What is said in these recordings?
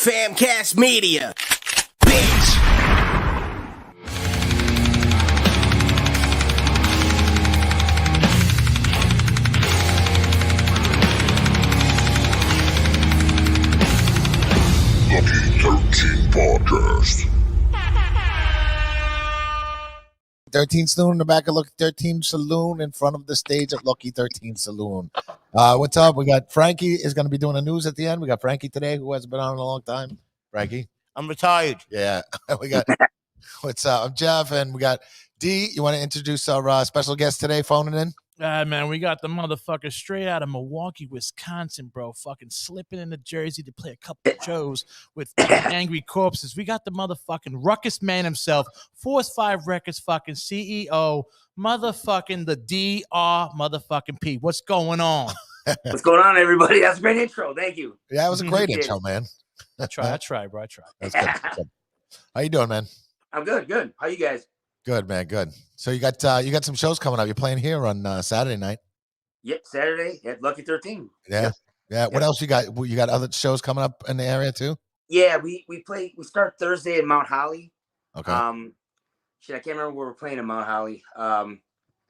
Famcast Media, bitch. L13 Podcast. 13 Saloon in the back of Lucky 13 Saloon in front of the stage at Lucky 13 Saloon. What's up? We got Frankie is going to be doing the news at the end. We got Frankie today, who hasn't been on in a long time. Frankie. I'm retired. Yeah. We got, what's up? I'm Jeff, and we got Dee. You want to introduce our special guest today phoning in? Man, we got the motherfucker straight out of Milwaukee, Wisconsin, bro. Fucking slipping into Jersey to play a couple of shows with Angry Corpses. We got the motherfucking ruckus man himself, Force 5 Records fucking CEO, motherfucking the DR motherfucking P. What's going on? What's going on, everybody? That's a great intro. Thank you. Yeah, it was a great intro, man. I try, bro. I try. That's good. How you doing, man? I'm good. Good. How you guys? Good, man. Good. So you got some shows coming up. You're playing here on Saturday night. Yep, Saturday at Lucky 13. Yeah. Yep. Yeah. What else you got? You got other shows coming up in the area too? Yeah, we start Thursday at Mount Holly. Okay. I can't remember where we're playing in Mount Holly. I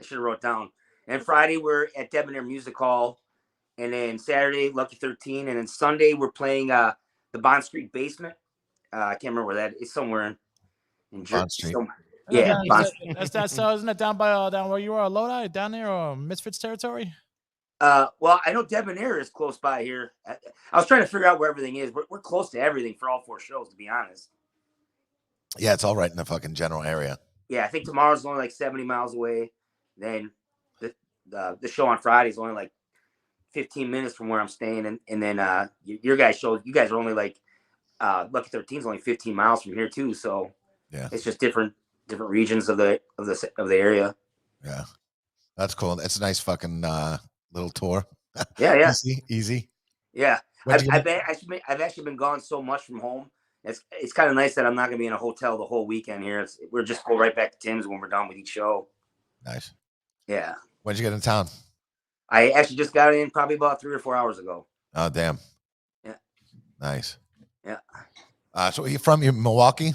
should have wrote it down. And Friday we're at Debonair Music Hall, and then Saturday Lucky 13, and then Sunday we're playing the Bond Street Basement. I can't remember where that is. Somewhere in Bond Street. Yeah, that's isn't that down by down where you are, Lodi, down there, or Misfits territory? Well, I know Debonair is close by here. I was trying to figure out where everything is. We're close to everything for all 4 shows, to be honest. Yeah, it's all right in the fucking general area. Yeah, I think tomorrow's only like 70 miles away. Then the show on Friday is only like 15 minutes from where I'm staying, and then your guys' show, you guys are only like Lucky 13 is only 15 miles from here too. So yeah, it's just different regions of the area. Yeah, that's cool. It's a nice fucking little tour. Yeah. Easy. Yeah, I've actually been gone so much from home. It's kind of nice that I'm not gonna be in a hotel the whole weekend here. We're just go right back to Tim's when we're done with each show. Nice. Yeah. When'd you get in town? I actually just got in probably about 3 or 4 hours ago. Oh, damn. Yeah. Nice. Yeah. So you're from Milwaukee?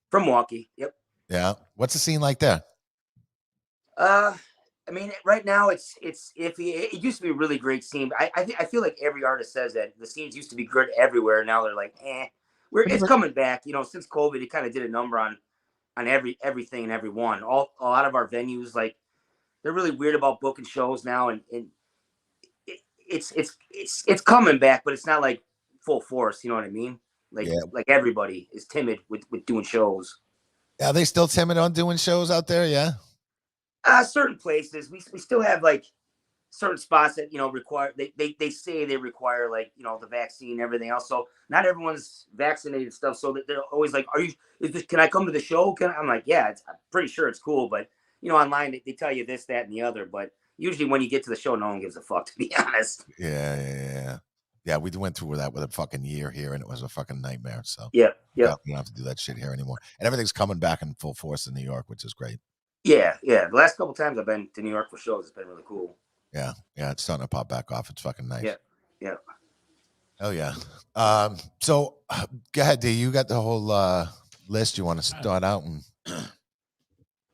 From Milwaukee. Yep. Yeah. What's the scene like there? I mean, right now it's iffy. It used to be a really great scene. I feel like every artist says that the scenes used to be good everywhere. Now they're like, it's coming back. You know, since COVID, it kind of did a number on everything and everyone. A lot of our venues, like, they're really weird about booking shows now, and it's coming back, but it's not like full force. You know what I mean? Like everybody is timid with doing shows. Are they still timid on doing shows out there? Yeah. Certain places we still have like certain spots that require they say they require like the vaccine and everything else. So not everyone's vaccinated stuff. So that they're always like, can I come to the show? I'm like, yeah, I'm pretty sure it's cool, but online they tell you this, that, and the other. But usually when you get to the show, no one gives a fuck, to be honest. Yeah, we went through that with a fucking year here, and it was a fucking nightmare. So yeah, we don't have to do that shit here anymore. And everything's coming back in full force in New York, which is great. Yeah. The last couple times I've been to New York for shows, it's been really cool. Yeah, it's starting to pop back off. It's fucking nice. Yeah. Hell yeah. So go ahead, D. You got the whole list. You want to start out and.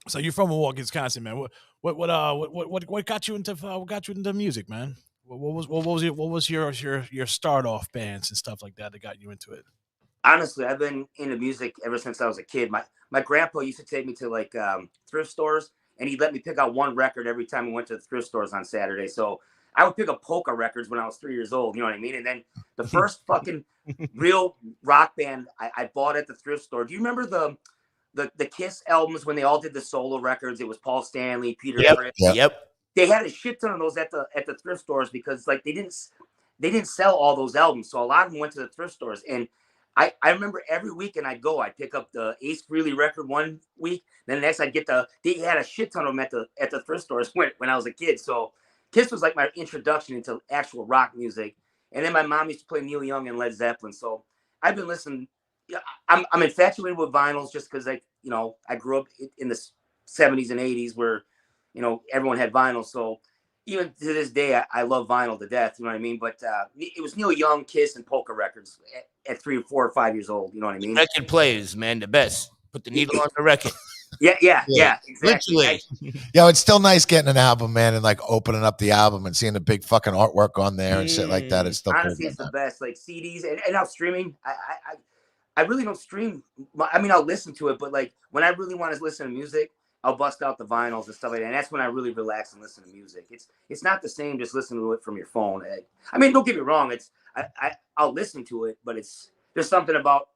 So you're from Milwaukee, Wisconsin, man. What got you into music, man? What was your start off bands and stuff like that got you into it? Honestly, I've been into music ever since I was a kid. My grandpa used to take me to like thrift stores, and he'd let me pick out one record every time we went to the thrift stores on Saturday. So I would pick up polka records when I was 3 years old. You know what I mean? And then the first fucking real rock band I bought at the thrift store. Do you remember the Kiss albums when they all did the solo records? It was Paul Stanley, Peter Criss. Yep. They had a shit ton of those at the thrift stores because like they didn't sell all those albums. So a lot of them went to the thrift stores. And I remember every weekend I'd pick up the Ace Frehley record one week. Then the next I'd get they had a shit ton of them at the thrift stores when I was a kid. So Kiss was like my introduction into actual rock music. And then my mom used to play Neil Young and Led Zeppelin. So I've been listening. I'm infatuated with vinyls just because I grew up in the 70s and 80s where everyone had vinyl. So even to this day, I love vinyl to death. You know what I mean? But it was Neil Young, Kiss, and polka records at 3 or 4 or 5 years old. You know what I mean? Record players, man, the best. Put the needle on the record. Yeah, exactly. Literally. Yo, it's still nice getting an album, man, and like opening up the album and seeing the big fucking artwork on there and shit like that. It's still honestly, cool. it's the best. Like CDs and now streaming. I really don't stream. I mean, I'll listen to it, but like when I really want to listen to music, I'll bust out the vinyls and stuff like that. And that's when I really relax and listen to music. It's not the same just listening to it from your phone. I mean, don't get me wrong. I'll listen to it, but there's something about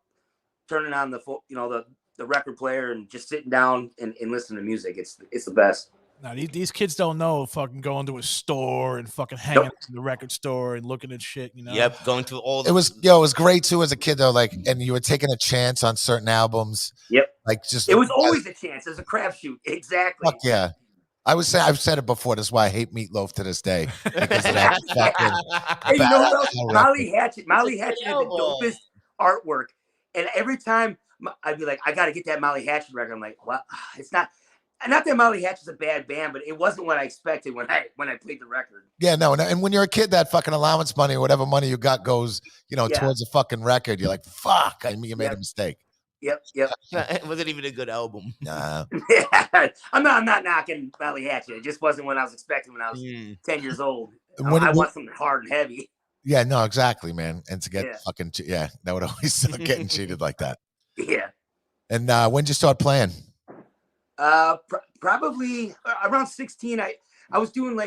turning on the record player and just sitting down and listening to music. It's the best. Now these kids don't know fucking going to a store and fucking hanging out in the record store and looking at shit, you know. Yep, going to all. It was great too as a kid though. Like, and you were taking a chance on certain albums. Yep. Like just it was always a chance. It was a crapshoot. Exactly. Fuck yeah. I've said it before. That's why I hate Meatloaf to this day. Because of that fucking hey, you know what else? Molly Hatchet had the dopest artwork, and every time I'd be like, I got to get that Molly Hatchet record. I'm like, well, it's not. Not that Molly Hatchet's a bad band, but it wasn't what I expected when I played the record. Yeah, no, and when you're a kid, that fucking allowance money or whatever money you got goes, towards a fucking record. You're like, fuck, I mean, you made a mistake. Yep. It wasn't even a good album. Nah. I'm not knocking Molly Hatchet. It just wasn't what I was expecting when I was 10 years old. I want something hard and heavy. Yeah, no, exactly, man. And to get fucking, that would always suck getting cheated like that. Yeah. And when did you start playing? Probably around 16. I was doing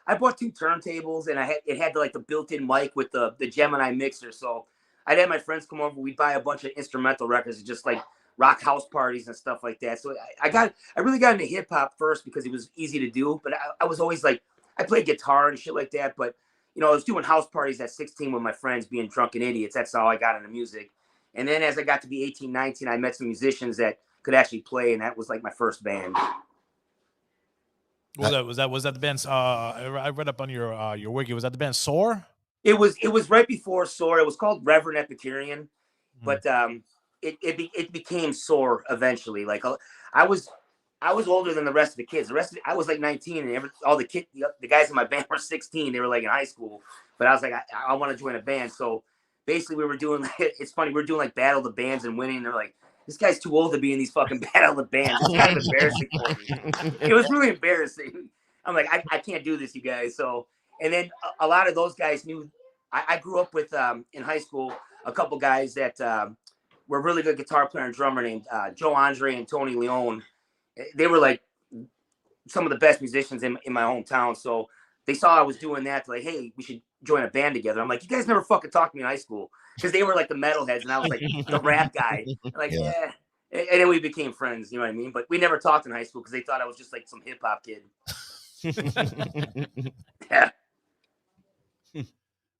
I bought 2 turntables and it had the built-in mic with the Gemini mixer. So I'd have my friends come over. We'd buy a bunch of instrumental records, just like rock house parties and stuff like that. So I really got into hip hop first because it was easy to do. But I was always I played guitar and shit like that. But I was doing house parties at 16 with my friends, being drunken idiots. That's how I got into music. And then as I got to be 18, 19, I met some musicians that could actually play, and that was my first band. Was that the band? I read up on your wiki. Was that the band Soar? It was right before Soar. It was called Reverend Epicurean, but it became Soar eventually. I was older than the rest of the kids. I was 19, and all the guys in my band were 16. They were in high school, but I was I want to join a band. So basically, we were doing it's funny. We were doing Battle of the Bands and winning. They're like, this guy's too old to be in these fucking Battle of the Bands. It's kind of embarrassing for me. It was really embarrassing. I'm like, I can't do this, you guys. So, and then a lot of those guys knew. I grew up with in high school a couple guys that were really good guitar player and drummer named Joe Andre and Tony Leone. They were some of the best musicians in my hometown. So they saw I was doing that. They're like, hey, we should join a band together. I'm like, you guys never fucking talked to me in high school, because they were the metalheads and I was the rap guy. Yeah. And then we became friends. You know what I mean? But we never talked in high school because they thought I was just some hip hop kid. Yeah.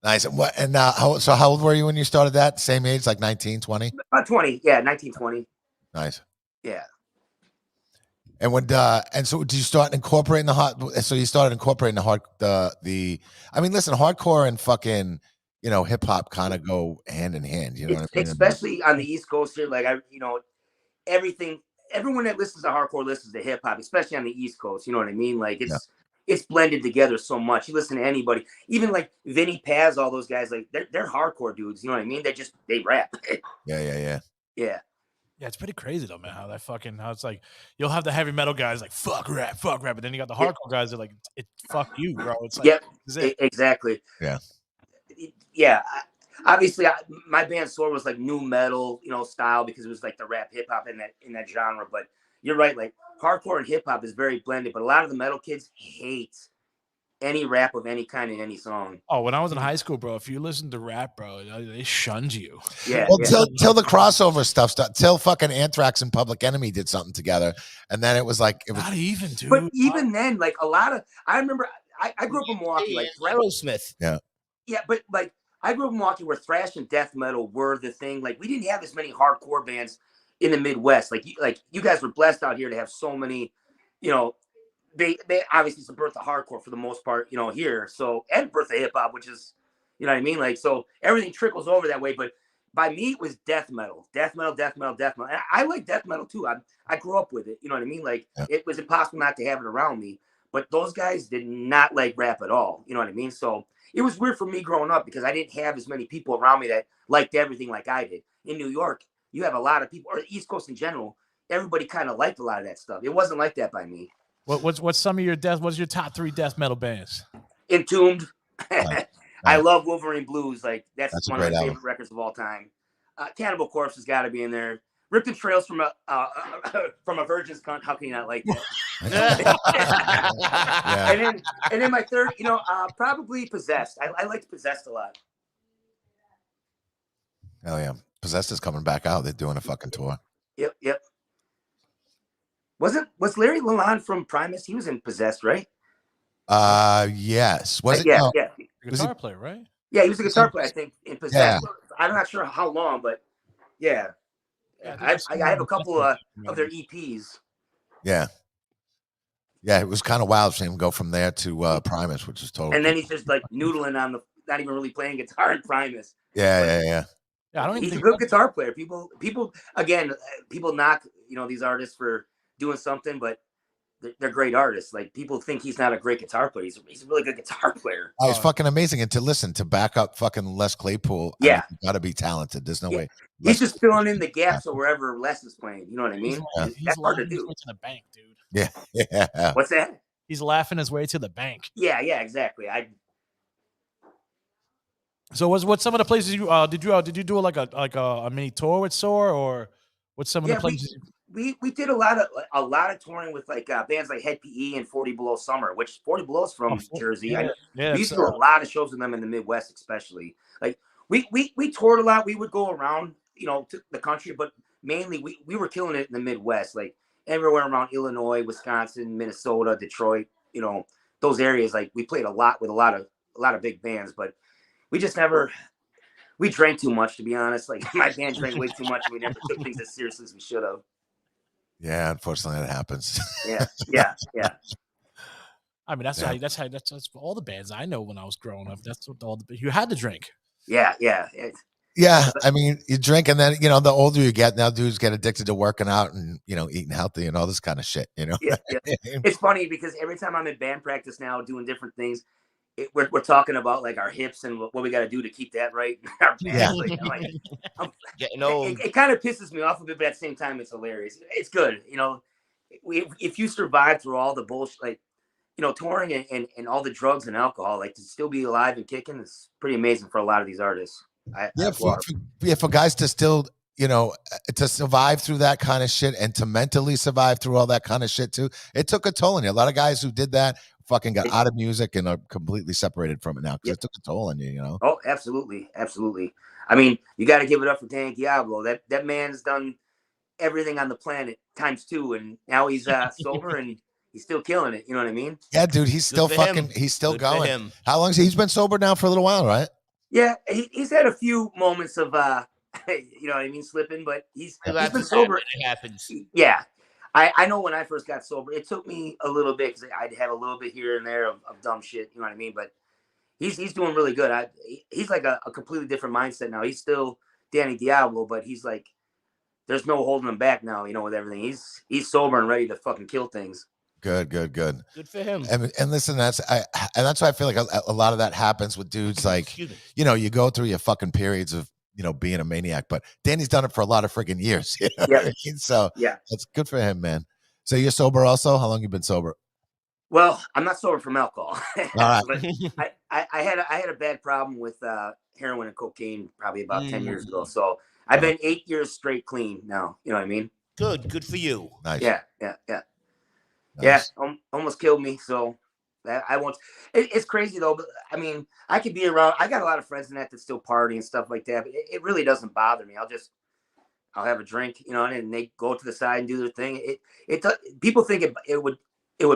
Nice. And how old were you when you started that? Same age, 19, 20? About 20. Yeah, 19, 20. Nice. Yeah. And so did you start incorporating hardcore and fucking, hip hop kind of go hand in hand, you know what I mean? Especially on the East Coast here, everyone that listens to hardcore listens to hip hop, especially on the East Coast, you know what I mean? It's blended together so much. You listen to anybody, even Vinny Paz, all those guys, they're hardcore dudes, you know what I mean? They rap. Yeah. Yeah, it's pretty crazy though, man. How it's you'll have the heavy metal guys fuck rap, but then you got the hardcore guys that fuck you, bro. It's exactly. Yeah. Yeah. Obviously, my band Soar was new metal, style, because it was the rap hip hop in that genre. But you're right, hardcore and hip hop is very blended. But a lot of the metal kids hate any rap of any kind in any song. Oh, when I was in high school, bro, if you listened to rap, bro, they shunned you. Yeah. Well, till the crossover stuff started, till fucking Anthrax and Public Enemy did something together, and then it was not even, dude. But even then, a lot of I remember I grew up in Milwaukee, Aerosmith. Yeah. Yeah, but I grew up in Milwaukee where thrash and death metal were the thing. We didn't have as many hardcore bands in the Midwest. You guys were blessed out here to have so many, they obviously it's the birth of hardcore for the most part, here. So, and birth of hip hop, which is, you know what I mean? So everything trickles over that way. But by me, it was death metal. And I like death metal too. I grew up with it. You know what I mean? It was impossible not to have it around me. but those guys did not like rap at all. You know what I mean? So it was weird for me growing up because I didn't have as many people around me that liked everything like I did. In New York, you have a lot of people, or the East Coast in general, everybody kind of liked a lot of that stuff. It wasn't like that by me. What's some of your what's your top 3 death metal bands? Entombed. Right. I love Wolverine Blues. Like that's a one of great my album. favorite records of all time. Cannibal Corpse has got to be in there. Ripped and Trails from a Virgin's Cunt. How can you not like that? Yeah. And then my third, probably Possessed. I liked Possessed a lot. Hell yeah. Possessed is coming back out. They're doing a fucking tour. Yep. Was Larry Lalonde from Primus? He was in Possessed, right? Yes. Was it? Yeah, No. yeah. Guitar player, right? Yeah, he was a guitar player, I think, in Possessed. Yeah. I'm not sure how long, but yeah. I have a couple of their EPs. Yeah. Yeah, it was kind of wild seeing him go from there to Primus, which is totally. And then he's just like noodling on not even really playing guitar in Primus. Yeah. Yeah, I don't even He's a think good guitar player. People knock these artists for doing something, but they're great artists. Like people think he's not a great guitar player. He's a really good guitar player. Oh, he's fucking amazing. And to back up fucking Les Claypool, Yeah. you gotta be talented. There's no way. He's just filling in the gaps of wherever Les is playing. You know what I mean? he's That's hard to laughing his do. way to the bank, dude. Yeah. What's that? He's laughing his way to the bank. Yeah, exactly. So what's some of the places you did you do like a mini tour with Soar, or what's some of the places? We did a lot of touring with like bands like Head PE and 40 Below Summer, which 40 Below is from Jersey. Yeah, We used to do a lot of shows with them in the Midwest, especially. Like we toured a lot. We would go around, to the country, but mainly we were killing it in the Midwest, like everywhere around Illinois, Wisconsin, Minnesota, Detroit. Those areas. Like we played a lot with a lot of big bands, but we just never. We drank too much, to be honest. Like my band drank way too much, and we never took things as seriously as we should have. Yeah, unfortunately, that happens. Yeah. I mean, that's all the bands I know when I was growing up. That's what you had to drink. Yeah. Yeah, I mean, you drink, and then the older you get, now dudes get addicted to working out and eating healthy and all this kind of shit. Yeah. It's funny because every time I'm in band practice now, doing different things, we're talking about like our hips and what we got to do to keep that right. Yeah. It kind of pisses me off a bit, but at the same time, it's hilarious. It's good, if you survive through all the bullshit, like touring and all the drugs and alcohol, like to still be alive and kicking is pretty amazing for a lot of these artists. For guys to still to survive through that kind of shit and to mentally survive through all that kind of shit too, it took a toll on you. A lot of guys who did that fucking got out of music and are completely separated from it now because it took a toll on you. Oh, absolutely. I mean, you got to give it up for Dan Diablo. That man's done everything on the planet ×2, and now he's sober and he's still killing it. You know what I mean? Yeah, dude, he's still he's still Good going. How long he's been sober now? For a little while, right? Yeah, he's had a few moments of you know what I mean, slipping, but he's been sober. It happens. Yeah. I know when I first got sober, it took me a little bit because I'd have a little bit here and there of dumb shit. You know what I mean? But he's doing really good. He's like a completely different mindset now. He's still Danny Diablo, but he's like, there's no holding him back now. With everything, he's sober and ready to fucking kill things. Good. Good for him. And listen, that's why I feel like a lot of that happens with dudes. Like, you go through your fucking periods of being a maniac, but Danny's done it for a lot of freaking years. What I mean? So yeah, that's good for him, man. So you're sober also? How long you been sober? Well, I'm not sober from alcohol. All right. But I had a bad problem with heroin and cocaine probably about 10 years ago. So I've been 8 years straight clean now. You know what I mean? Good for you. Nice. Yeah. Nice. Yeah, almost killed me. So I won't. It's crazy though. But I mean, I could be around. I got a lot of friends in that still party and stuff like that. But it really doesn't bother me. I'll have a drink, and they go to the side and do their thing. People think it would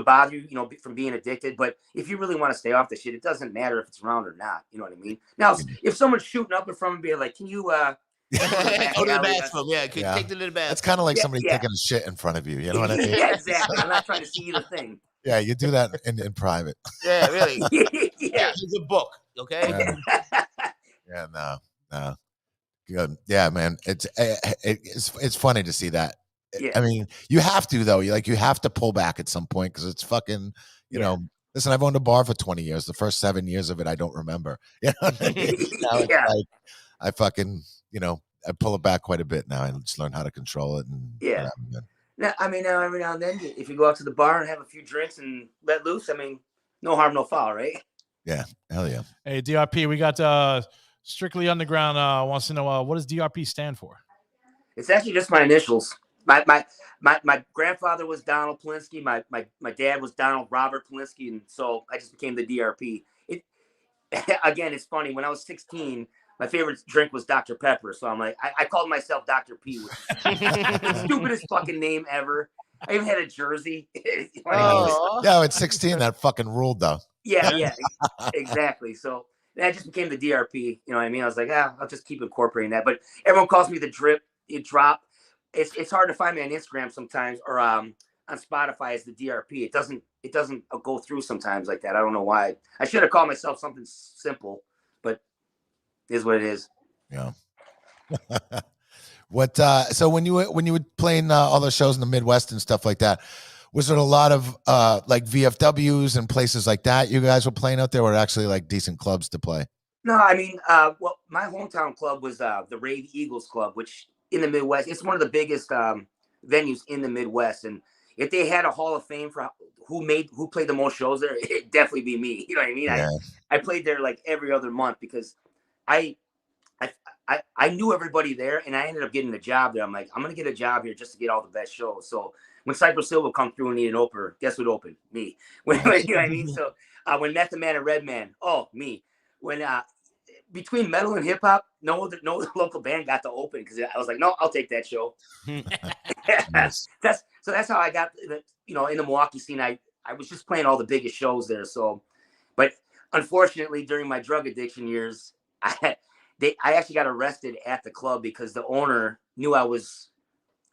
bother you, from being addicted. But if you really want to stay off the shit, it doesn't matter if it's around or not. You know what I mean? Now, if someone's shooting up in front of me, like, can you go to the bathroom? Yeah, take to the bathroom. That's kind of like somebody taking a shit in front of you. You know what I mean? Yeah, exactly. I'm not trying to see either thing. Yeah, you do that in private. Yeah, really. Yeah. It's a book, okay? Yeah, no. Good. Yeah, man. It's funny to see that. Yeah. I mean, you have to though. You have to pull back at some point because it's fucking. You know, listen. I've owned a bar for 20 years. The first 7 years of it, I don't remember. You know, now it's like I fucking. I pull it back quite a bit now. I just learn how to control it. And Now, I mean, now every now and then, if you go out to the bar and have a few drinks and let loose, I mean, no harm, no foul, right? Yeah, hell yeah. Hey, DRP, we got Strictly Underground wants to know what does DRP stand for? It's actually just my initials. My grandfather was Donald Polinsky. My dad was Donald Robert Polinsky, and so I just became the DRP. Again, it's funny. When I was 16, my favorite drink was Dr. Pepper, so I'm like, I called myself Dr. P, which is the stupidest fucking name ever. I even had a jersey. Yeah, at 16, that fucking ruled though. Yeah, exactly. So that just became the DRP. You know what I mean? I was like, I'll just keep incorporating that. But everyone calls me the drip. It drop. It's hard to find me on Instagram sometimes or on Spotify as the DRP. It doesn't go through sometimes like that. I don't know why. I should have called myself something simple, but it is what it is. Yeah. So when you were playing all those shows in the Midwest and stuff like that, was there a lot of like VFWs and places like that you guys were playing out there, or actually like decent clubs to play? No, I mean, well, my hometown club was the Rave Eagles Club, which in the Midwest, it's one of the biggest venues in the Midwest. And if they had a Hall of Fame for who played the most shows there, it'd definitely be me. You know what I mean? Yeah. I played there like every other month because I knew everybody there, and I ended up getting a job there. I'm like, I'm gonna get a job here just to get all the best shows. So when Cypress Hill would come through and need an opener, guess what opened? Me. You know what I mean? So when Method Man and Redman, me. When between metal and hip hop, no local band got to open because I was like, no, I'll take that show. That's how I got in the Milwaukee scene. I was just playing all the biggest shows there. So, but unfortunately, during my drug addiction years, I actually got arrested at the club because the owner knew I was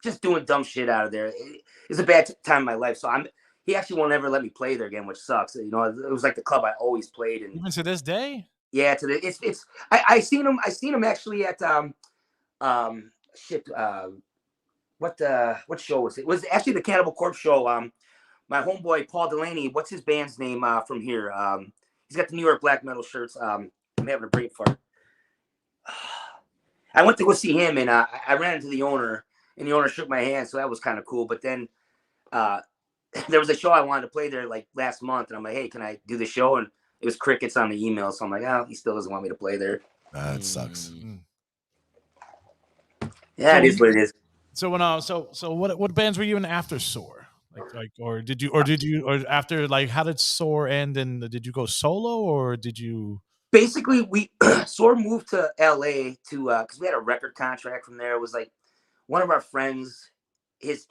just doing dumb shit out of there. It was a bad time in my life. So he actually won't ever let me play there again, which sucks. It was like the club I always played. And even to this day? Yeah, I seen him actually at what show was it? It was actually the Cannibal Corpse show. My homeboy Paul Delaney, what's his band's name from here? He's got the New York black metal shirts. I'm having a brain fart. I went to go see him, and I ran into the owner, and the owner shook my hand, so that was kind of cool. But then there was a show I wanted to play there like last month, and I'm like, hey, can I do the show? And it was crickets on the email, so I'm like, he still doesn't want me to play there. That sucks. Yeah, it is what it is. So when so what bands were you in after Soar? Or after how did Soar end, and did you go solo or did you? Basically, Soar moved to LA to because we had a record contract from there. It was like one of our friends, his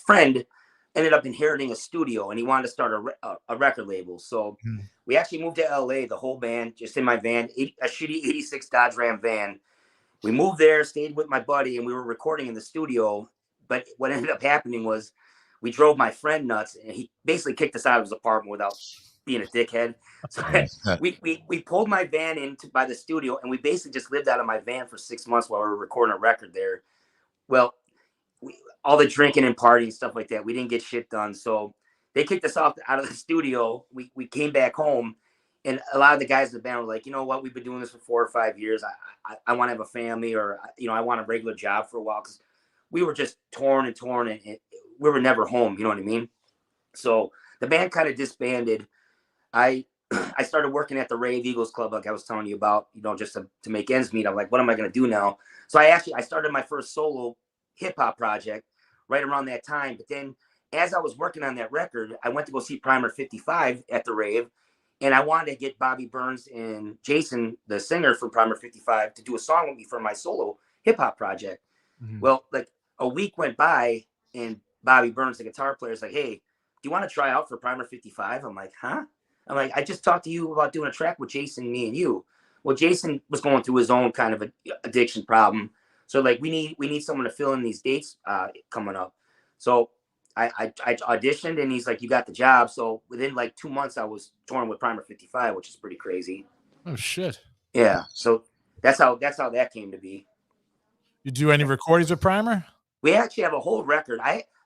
friend ended up inheriting a studio, and he wanted to start a record label. So we actually moved to LA, the whole band, just in my van, a shitty 86 Dodge Ram van. We moved there, stayed with my buddy, and we were recording in the studio. But what ended up happening was we drove my friend nuts, and he basically kicked us out of his apartment without being a dickhead. So we pulled my van by the studio, and we basically just lived out of my van for 6 months while we were recording a record there. Well, all the drinking and partying stuff like that, we didn't get shit done. So they kicked us out of the studio. We came back home, and a lot of the guys in the band were like, you know what, we've been doing this for 4 or 5 years. I want to have a family, or I want a regular job for a while, because we were just torn, and we were never home. You know what I mean? So the band kind of disbanded. I started working at the Rave Eagles Club, like I was telling you about, just to make ends meet. I'm like, what am I going to do now? So I started my first solo hip hop project right around that time. But then as I was working on that record, I went to go see Primer 55 at the Rave, and I wanted to get Bobby Burns and Jason, the singer from Primer 55, to do a song with me for my solo hip hop project. Mm-hmm. Well, like a week went by, and Bobby Burns, the guitar player, is like, hey, do you want to try out for Primer 55? I'm like, huh? I'm like, I just talked to you about doing a track with Jason, me and you. Well, Jason was going through his own kind of addiction problem. So like, we need someone to fill in these dates coming up. So I auditioned, and he's like, you got the job. So within like 2 months, I was touring with Primer 55, which is pretty crazy. Oh shit. Yeah. So that's how that came to be. You do any recordings with Primer? We actually have a whole record.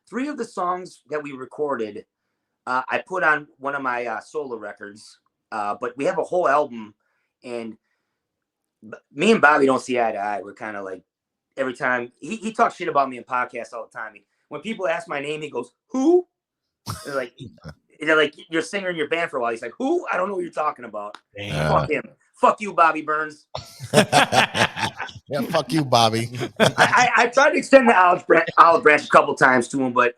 3 of the songs that we recorded, I put on one of my solo records. But we have a whole album, and me and Bobby don't see eye to eye. We're kind of like, every time he talks shit about me in podcasts all the time. When people ask my name, he goes, "Who?" They're like, "You're a singer in your band for a while." He's like, "Who? I don't know what you're talking about." Fuck him. Fuck you, Bobby Burns. Yeah, fuck you, Bobby. I tried to extend the olive branch a couple times to him, but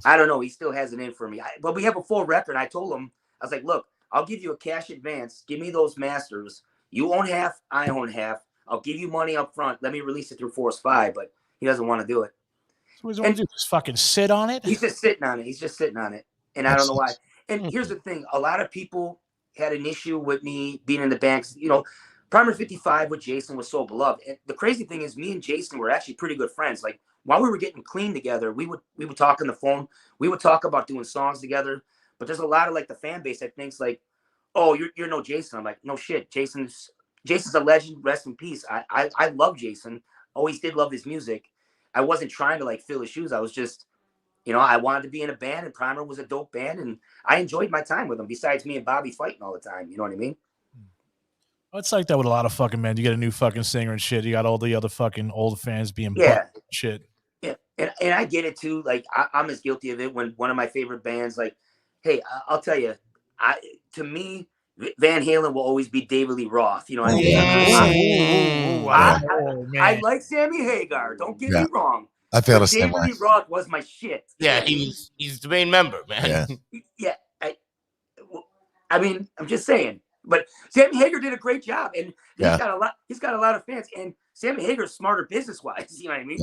I don't know. He still has it in for me. But we have a full record. I told him, I was like, "Look, I'll give you a cash advance. Give me those masters. You own half. I own half. I'll give you money up front. Let me release it through Force 5." But he doesn't want to do it. So what does he want to do? Just fucking sit on it? He's just sitting on it. And I don't know why. And here's the thing. A lot of people had an issue with me being in the band. You know, Primer 55 with Jason was so beloved. And the crazy thing is me and Jason were actually pretty good friends. Like while we were getting clean together, we would talk on the phone. We would talk about doing songs together. But there's a lot of like the fan base that thinks like, "Oh, you're no Jason." I'm like, "No shit. Jason's a legend. Rest in peace." I love Jason. Always did love his music. I wasn't trying to like fill his shoes. I was just, I wanted to be in a band, and Primer was a dope band, and I enjoyed my time with him. Besides me and Bobby fighting all the time, you know what I mean? It's like that with a lot of fucking men. You get a new fucking singer and shit. You got all the other fucking old fans being shit. Yeah, and I get it too. Like I'm as guilty of it when one of my favorite bands, like, hey, I'll tell you, to me, Van Halen will always be David Lee Roth. You know what I mean? I like Sammy Hagar. Don't get me wrong. I feel the same way. David Lee Roth was my shit. Yeah, he's the main member, man. Yeah. I mean, I'm just saying. But Sammy Hagar did a great job, and he's got a lot of fans. And Sammy Hagar's smarter business-wise. You know what I mean?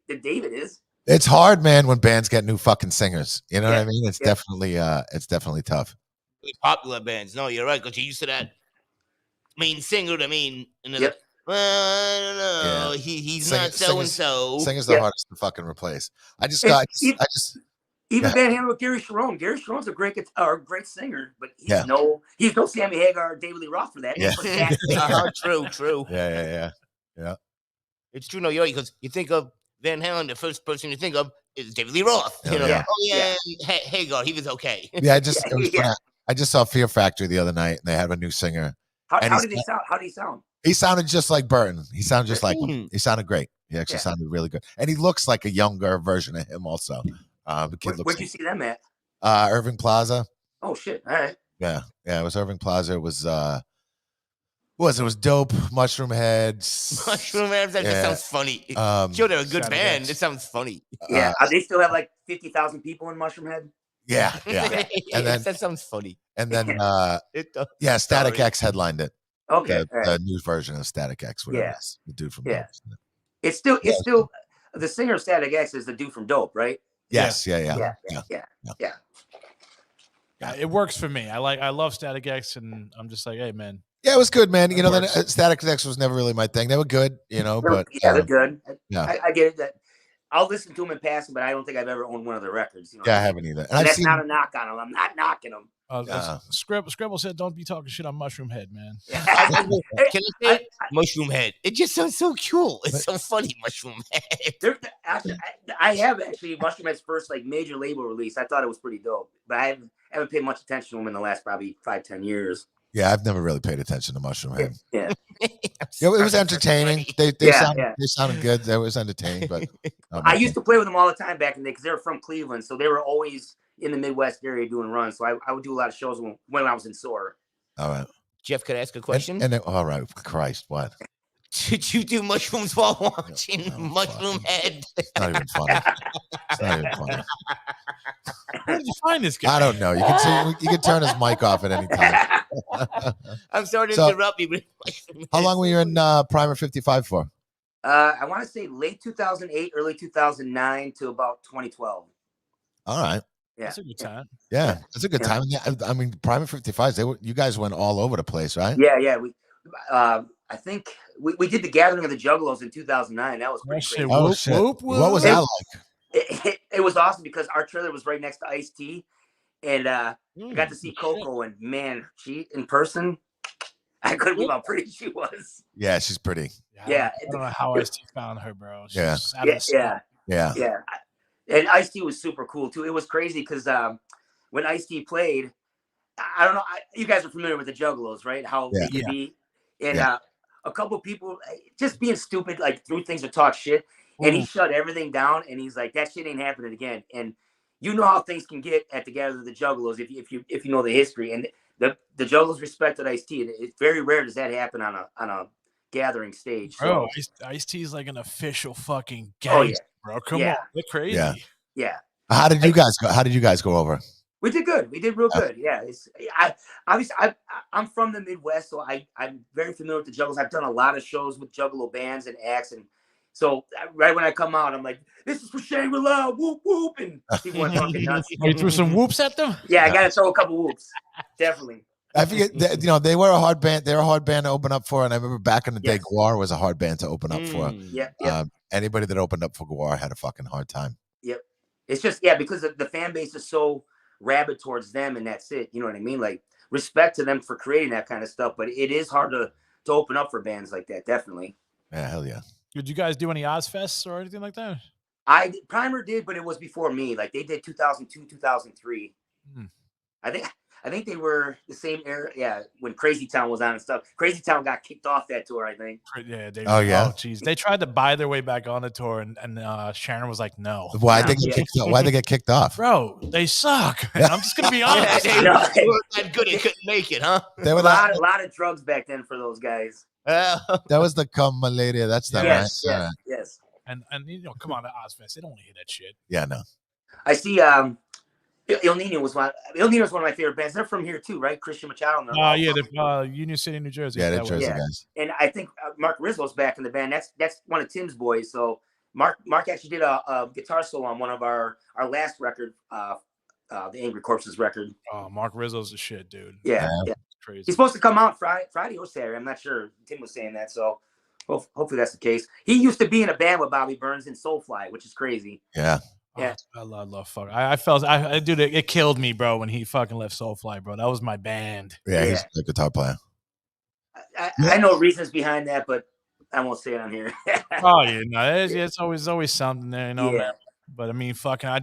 Than David is. It's hard, man, when bands get new fucking singers. You know what I mean? It's definitely tough. Popular bands. No, you're right, because you're used to that main singer. I mean, well, I don't know. Yeah. He's not so and so. Singers the hardest to fucking replace. Even Van Halen with Gary Sharon. Gary Sharon's a great singer, but he's no Sammy Hagar or David Lee Roth for that. Yeah. True. Yeah. It's true. No, you're right, because you think of Van Halen, the first person you think of is David Lee Roth. Hagar, he was okay. Yeah, I just saw Fear Factory the other night, and they have a new singer. How did he sound? How did he sound? He sounded just like Burton. He sounded just like him. He sounded great. He actually sounded really good, and he looks like a younger version of him. Also, the kid looks. Where'd you see them at? Irving Plaza. Oh shit! All right. Yeah. It was Irving Plaza. It was dope. Mushroom Heads. Mushroom Heads. That just sounds funny. Sure, they're a good band. This sounds funny. Yeah. They still have like 50,000 people in Mushroom Head. Yeah. And then that sounds funny. And then Static X headlined it. Okay. The new version of Static X. Whatever. Yeah. The dude from Dope. It's still the singer of Static X is the dude from Dope, right? Yes. Yeah. It works for me. I love Static X, and I'm just like, hey, man. Yeah, it was good, man. Then Static X was never really my thing. They were good, but they're good. Yeah, I get it. That I'll listen to them in passing, but I don't think I've ever owned one of their records. I haven't either. And that's not a knock on them. I'm not knocking them. Scribble said, "Don't be talking shit on Mushroom Head, man." Can I say Mushroom Head? It just sounds so cool. It's so funny, Mushroom Head. I have actually Mushroom Head's first like major label release. I thought it was pretty dope, but I haven't paid much attention to them in the last probably 5-10 years. Yeah, I've never really paid attention to Mushroom Head. Yeah, it was entertaining. They sounded good. That was entertaining. But I used to play with them all the time back in the day because they were from Cleveland, so they were always in the Midwest area doing runs. So I would do a lot of shows when I was in SOAR. All right, Jeff, could I ask a question? And then, all right, Christ, what? Did you do mushrooms while watching Mushroom Head? It's not even funny. Where did you find this guy? I don't know. You can turn his mic off at any time. I'm sorry to interrupt you. How long were you in Primer 55 for? I want to say late 2008, early 2009 to about 2012. All right. Yeah, that's a good time. Yeah, that's a good time. Yeah, I mean, Primer 55s. You guys went all over the place, right? Yeah. I think we did the Gathering of the Juggalos in 2009. That was pretty crazy. Oh shit! What was that like? It was awesome because our trailer was right next to Ice-T, and I got to see Coco. And man, she in person, I couldn't believe how pretty she was. Yeah, she's pretty. Yeah, I don't know how Ice-T found her, bro. Yeah. Yeah. Yeah. And Ice-T was super cool too. It was crazy because when Ice-T played, I don't know, you guys are familiar with the Juggalos, right? How they could be. And a couple of people just being stupid, like threw things or talk shit. And he shut everything down. And he's like, that shit ain't happening again. And you know how things can get at the Gather of the Juggalos if you know the history. And the Juggalos respected Ice-T. And it's very rare does that happen on a gathering stage. Bro, So, Ice-T is like an official fucking gangster, bro. Come on. They're crazy. Yeah. How did you guys go? How did you guys go over? We did good. We did real good. Yeah. I'm from the Midwest, so I'm very familiar with the Juggalos. I've done a lot of shows with Juggalo bands and acts, and so right when I come out, I'm like, "This is for Shangri-La, whoop whoop!" And people went fucking nuts. You threw some whoops at them? Yeah, I got to throw a couple whoops. Definitely. I forget, they were a hard band. They're a hard band to open up for, and I remember back in the day, Guar was a hard band to open up for. Yeah. Anybody that opened up for Guar had a fucking hard time. Yep. It's just because the fan base is so rabid towards them, and that's it. You know what I mean? Like, respect to them for creating that kind of stuff, but it is hard to open up for bands like that. Definitely. Yeah, hell yeah. Did you guys do any Ozfests or anything like that? Primer did, but it was before me. Like, they did 2002, 2003. I think they were the same era. Yeah, when Crazy Town was on and stuff. Crazy Town got kicked off that tour, I think. Yeah. Jeez. They tried to buy their way back on the tour, and Sharon was like, "No." Why'd they get kicked off? Why'd they get kicked off? Bro, they suck. I'm just gonna be honest. They weren't that good. They couldn't make it, huh? They were a lot of drugs back then for those guys. That was the cum malaria. That's that, right? Yes. And come on, the Ozfest. They don't want to hear that shit. Yeah, no. I see. Il Nino was one of my favorite bands. They're from here too, right? Christian Machado. They're Union City, New Jersey. Yeah, they're Jersey guys. And I think Mark Rizzo's back in the band. That's one of Tim's boys. So Mark actually did a guitar solo on one of our last record, the Angry Corpses record. Oh, Mark Rizzo's the shit, dude. Yeah. Crazy. He's supposed to come out Friday or Saturday. I'm not sure. Tim was saying that, so hopefully that's the case. He used to be in a band with Bobby Burns and Soulfly, which is crazy. Yeah. Yeah, I love fuck. I felt dude, it killed me, bro, when he fucking left Soulfly, bro. That was my band. Yeah, he's a guitar player. I know reasons behind that, but I won't say it on here. It's always something there, you know. Yeah. Man. But I mean, fucking, I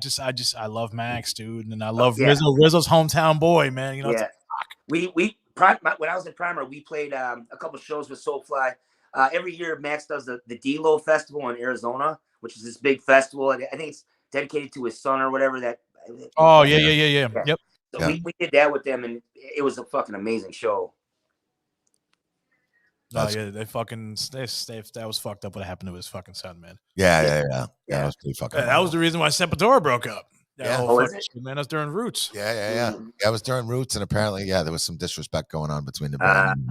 love Max, dude, and I love Rizzo. Rizzo's hometown boy, man. You know. Yeah. When I was in Primer, we played a couple shows with Soulfly. Every year, Max does the D-Lo Festival in Arizona, which is this big festival. I think it's dedicated to his son or whatever. Yep. So we did that with them, and it was a fucking amazing show. They fucking that was fucked up. What happened to his fucking son, man? Yeah. That was pretty fucking. That was the reason why Sepultura broke up. Man, that was during Roots. Yeah. That was during Roots, and apparently, there was some disrespect going on between the band.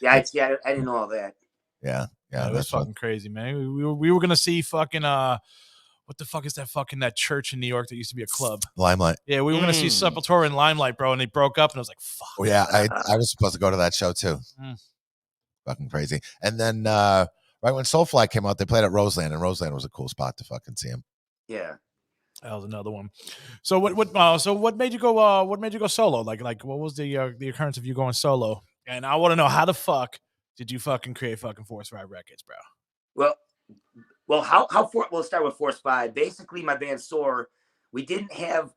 I didn't know all that. Yeah, it was fucking crazy, man. We were gonna see fucking what the fuck is that church in New York that used to be a club? Limelight. Yeah, we were gonna see Sepultura in Limelight, bro, and they broke up, and I was like, fuck. Oh yeah, I was supposed to go to that show too. Fucking crazy. And then right when Soulfly came out, they played at Roseland, and Roseland was a cool spot to fucking see him. Yeah. That was another one. So what made you go? What made you go solo? Like what was the occurrence of you going solo? And I want to know how the fuck did you fucking create fucking Force 5 Records, bro? Well, we'll start with Force 5. Basically, my band Soar, we didn't have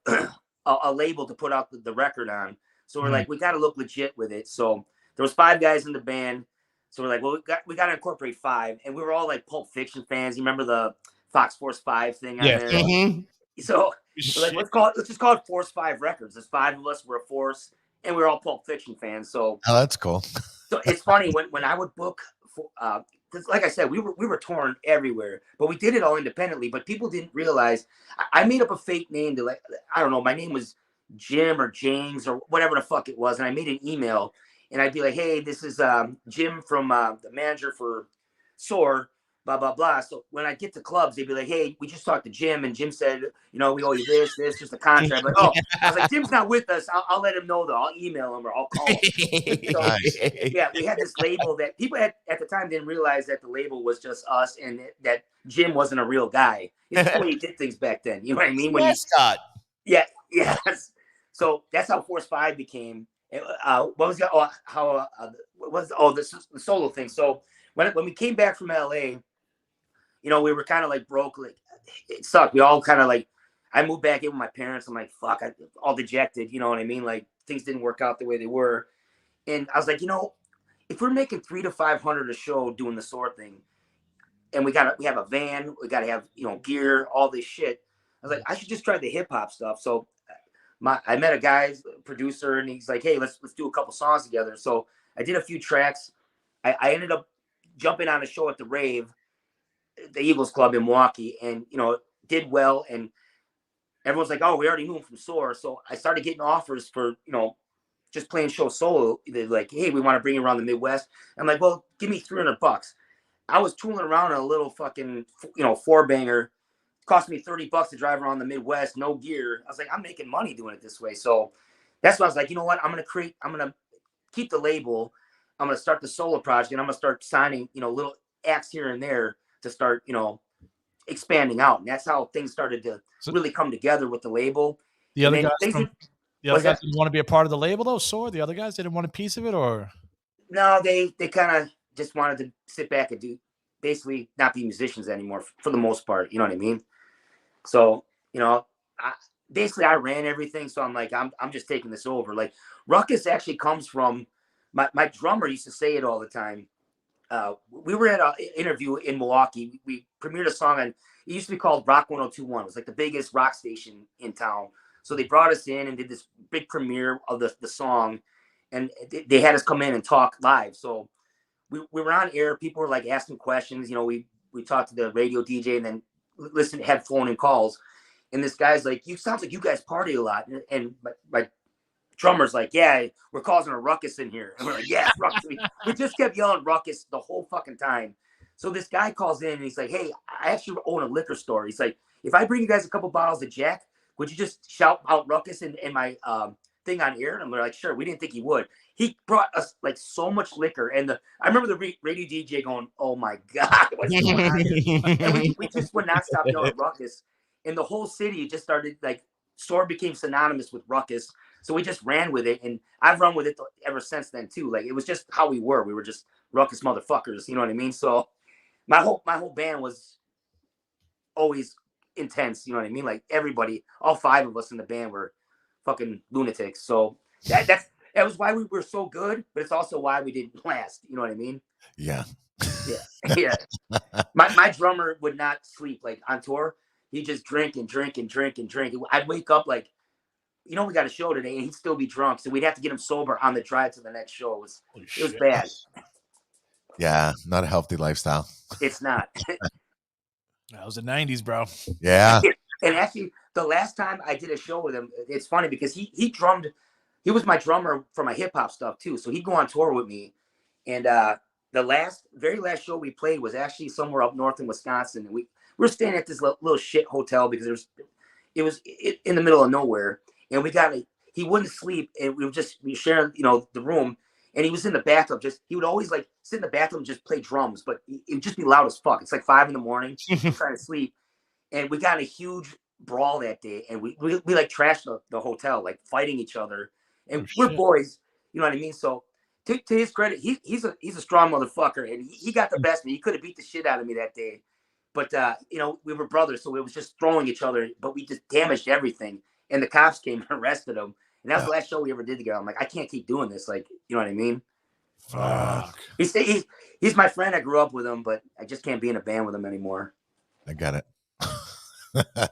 a label to put out the record on, so we're like, we got to look legit with it. So there was 5 guys in the band, so we're like, well, we got to incorporate 5, and we were all like Pulp Fiction fans. You remember the Fox Force 5 thing on there? Mm-hmm. So we're like, let's just call it Force 5 Records. There's 5 of us. We're a force, and we're all Pulp Fiction fans. So that's cool. So it's funny when I would book, because like I said, we were touring everywhere, but we did it all independently. But people didn't realize I made up a fake name to, like, I don't know, my name was Jim or James or whatever the fuck it was, and I made an email, and I'd be like, hey, this is Jim from the manager for Soar, blah blah blah. So when I get to clubs, they'd be like, hey, we just talked to Jim, and Jim said, we owe you this, just a contract. Like, I was like, Jim's not with us. I'll let him know though. I'll email him or I'll call him. So, yeah, we had this label that people at the time didn't realize that the label was just us, and that Jim wasn't a real guy. It's the way he did things back then. You know what I mean? Scott. Yeah. So that's how Force 5 became. What was the solo thing? So when we came back from LA, we were kind of like broke. Like it sucked. We all kind of like, I moved back in with my parents. I'm like, fuck, all dejected. You know what I mean? Like things didn't work out the way they were. And I was like, if we're making $300 to $500 a show doing the SOAR thing, and we have a van, we got to have, gear, all this shit. I was like, I should just try the hip hop stuff. So I met a guy's producer, and he's like, hey, let's do a couple songs together. So I did a few tracks. I ended up jumping on a show at the Rave, the Eagles Club in Milwaukee, and did well. And everyone's like, oh, we already knew him from SOAR. So I started getting offers for just playing shows solo. They're like, hey, we want to bring you around the Midwest. I'm like, well, give me $300. I was tooling around in a little fucking 4-banger. Cost me $30 to drive around the Midwest, no gear. I was like, I'm making money doing it this way. So that's why I was like, you know what? I'm gonna keep the label. I'm gonna start the solo project, and I'm gonna start signing, little acts here and there to start, expanding out. And that's how things started to really come together with the label. The other guys didn't want to be a part of the label though, SOAR? The other guys didn't want a piece of it, or? No, they kind of just wanted to sit back and basically not be musicians anymore for the most part. You know what I mean? So, I ran everything. So I'm like, I'm just taking this over. Like Ruckus actually comes from my drummer used to say it all the time. We were at an interview in Milwaukee. We premiered a song on, it used to be called Rock 1021. It was like the biggest rock station in town. So they brought us in and did this big premiere of the song, and they had us come in and talk live. So we were on air. People were like asking questions. We talked to the radio DJ and then had phone and calls. And this guy's like, sounds like you guys party a lot. And my drummer's like, yeah, we're causing a ruckus in here. And we're like, yeah, ruckus. We just kept yelling ruckus the whole fucking time. So this guy calls in and he's like, hey, I actually own a liquor store. He's like, if I bring you guys a couple bottles of Jack, would you just shout out ruckus in my thing on air? And we're like, sure. We didn't think he would. He brought us like so much liquor. And I remember the radio DJ going, oh my God, what's going on here? And we just would not stop yelling ruckus. And the whole city just started, like, SOAR became synonymous with ruckus. So we just ran with it. And I've run with it ever since then too. Like, it was just how we were. We were just ruckus motherfuckers. You know what I mean? So my whole band was always intense. You know what I mean? Like, everybody, all 5 of us in the band were fucking lunatics. So that was why we were so good, but it's also why we didn't last. You know what I mean? Yeah. Yeah. My drummer would not sleep, like, on tour. He'd just drink and drink and drink and drink. I'd wake up like, we got a show today, and he'd still be drunk. So we'd have to get him sober on the drive to the next show. It was bad. Yeah, not a healthy lifestyle. It's not. That was the 90s, bro. Yeah. And actually, the last time I did a show with him, it's funny because he drummed. He was my drummer for my hip hop stuff too. So he'd go on tour with me. And the very last show we played was actually somewhere up north in Wisconsin. And we were staying at this little shit hotel because it was in the middle of nowhere. And he wouldn't sleep. And we were sharing, the room. And he was in the bathroom. He would always like sit in the bathroom and just play drums, but it would just be loud as fuck. It's like 5 a.m, trying to sleep. And we got in a huge brawl that day. And we like trashed the hotel, like fighting each other. And we're boys, you know what I mean? So to his credit, he's a strong motherfucker, and he got the best of me. He could have beat the shit out of me that day. But, we were brothers, so it was just throwing each other, but we just damaged everything. And the cops came and arrested him. And that was the last show we ever did together. I'm like, I can't keep doing this. Like, you know what I mean? Fuck. He's my friend. I grew up with him, but I just can't be in a band with him anymore. I got it.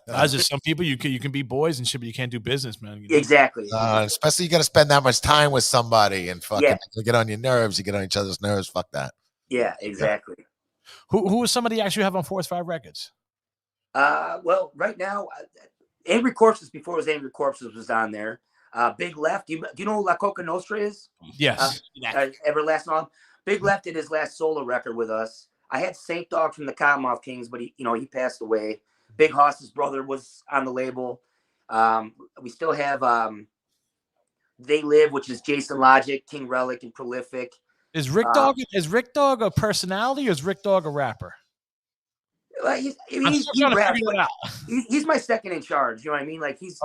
As just some people, you can be boys and shit, but you can't do business, man. Exactly. Especially you got to spend that much time with somebody and fucking get on your nerves. You get on each other's nerves. Fuck that. Yeah, exactly. Yeah. Who was somebody you actually have on Force 5 Records? Well, right now, Angry Corpses, before it was Angry Corpses, was on there. Big Left. Do you know who La Coca Nostra is? Yes. Everlasting Love. Big Left did his last solo record with us. I had Saint Dog from the Cottonmouth Kings, but he passed away. Big Hoss's brother was on the label. We still have They Live, which is Jason Logic, King Relic, and Prolific. Is Rick Dog a personality, or is Rick Dog a rapper? He's my second in charge. You know what I mean? Like he's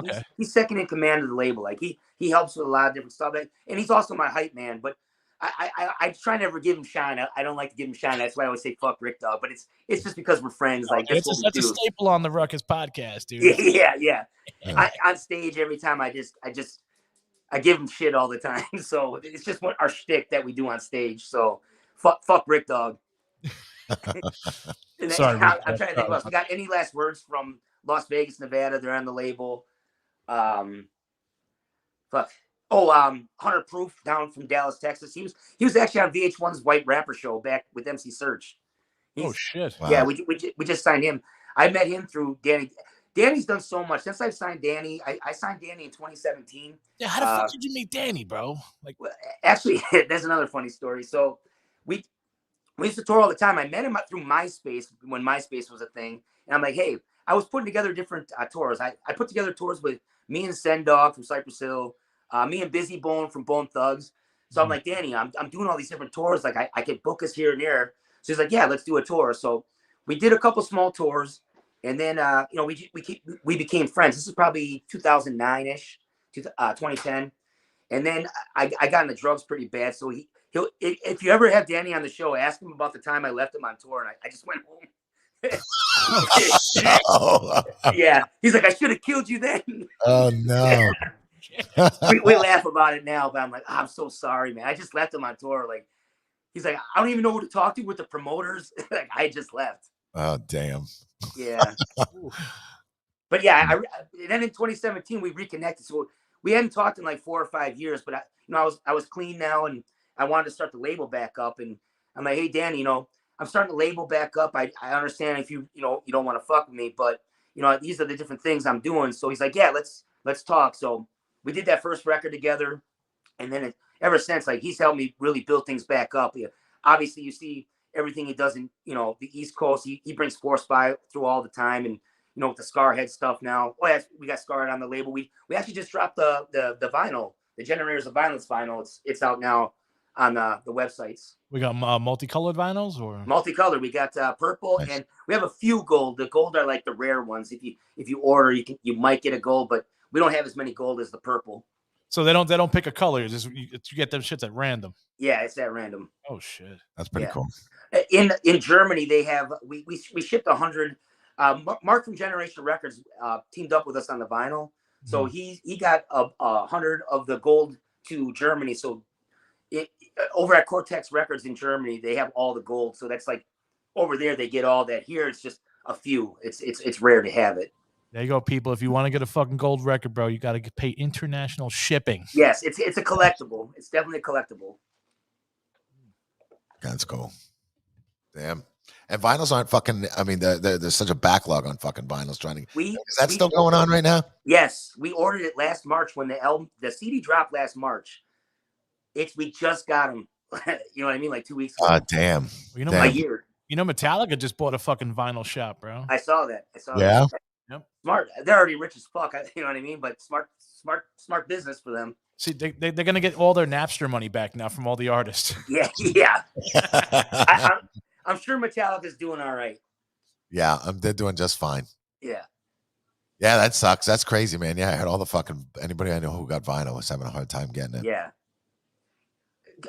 second in command of the label. Like he helps with a lot of different stuff. And he's also my hype man. But I try never give him shine. I don't like to give him shine. That's why I always say fuck Rick Dog. But it's just because we're friends. Like that's what we do. That's a staple on the Ruckus podcast, dude. Yeah. On stage every time I give him shit all the time. So it's just what our shtick that we do on stage. So fuck Rick Dog. Sorry, I'm trying to think about. We got any last words from Las Vegas, Nevada? They're on the label. Hunter Proof down from Dallas, Texas. He was actually on VH1's White Rapper Show back with MC Serch. Shit! Wow. Yeah, we just signed him. I met him through Danny. Danny's done so much since I've signed Danny. I signed Danny in 2017. Yeah, how the fuck did you meet Danny, bro? Like, actually, that's another funny story. So we used to tour all the time. I met him through MySpace when MySpace was a thing, and I'm like, hey, I was putting together different tours. I put together tours with me and Sendog from Cypress Hill. Me and Busy Bone from Bone Thugs. So I'm like, Danny, I'm doing all these different tours. Like I could book us here and there. So he's like, yeah, let's do a tour. So we did a couple small tours, and then we became friends. This is probably 2009-ish, 2010. And then I got into drugs pretty bad. So he'll if you ever have Danny on the show, ask him about the time I left him on tour and I just went home. Yeah, he's like, I should have killed you then. Oh no. we laugh about it now, but I'm like, I'm so sorry, man. I just left him on tour. Like, he's like, I don't even know who to talk to with the promoters. Like, I just left. Oh, damn. Yeah. But yeah, then in 2017 we reconnected. So we hadn't talked in like 4 or 5 years. But I was clean now, and I wanted to start the label back up. And I'm like, hey, Danny, I'm starting the label back up. I understand if you don't want to fuck with me, but these are the different things I'm doing. So he's like, yeah, let's talk. So we did that first record together, and then ever since, like, he's helped me really build things back up. Yeah, obviously, you see everything he does in the East Coast. He brings Force by through all the time, and with the Scarhead stuff now. Oh, yeah, we got Scarhead on the label. We actually just dropped the vinyl, the Generators of Violence vinyl. It's out now on the websites. We got multicolored vinyls or multicolored. We got purple, nice. And we have a few gold. The gold are like the rare ones. If you order, you might get a gold, but we don't have as many gold as the purple. So they don't pick a color. You get them shits at random. Yeah, it's at random. Oh shit, that's pretty cool. In Germany, they have we shipped 100. Mark from Generation Records teamed up with us on the vinyl, so he got 100 of the gold to Germany. So over at Cortex Records in Germany, they have all the gold. So that's like over there they get all that. Here it's just a few. It's rare to have it. There you go, people. If you want to get a fucking gold record, bro, you got to pay international shipping. Yes, it's a collectible. It's definitely a collectible. That's cool. Damn. And vinyls aren't fucking. I mean, there's such a backlog on fucking vinyls. Is that still going on right now? Yes, we ordered it last March when the CD dropped last March. We just got them. You know what I mean? Like 2 weeks ago. Damn. Well, a year. Metallica just bought a fucking vinyl shop, bro. I saw that. Yeah. That. Yep. Smart. They're already rich as fuck. You know what I mean? But smart business for them. See, they're gonna get all their Napster money back now from all the artists. Yeah. I'm sure Metallica's doing all right. Yeah, they're doing just fine. Yeah. Yeah, that sucks. That's crazy, man. Yeah, I heard all the fucking anybody I know who got vinyl was having a hard time getting it. Yeah.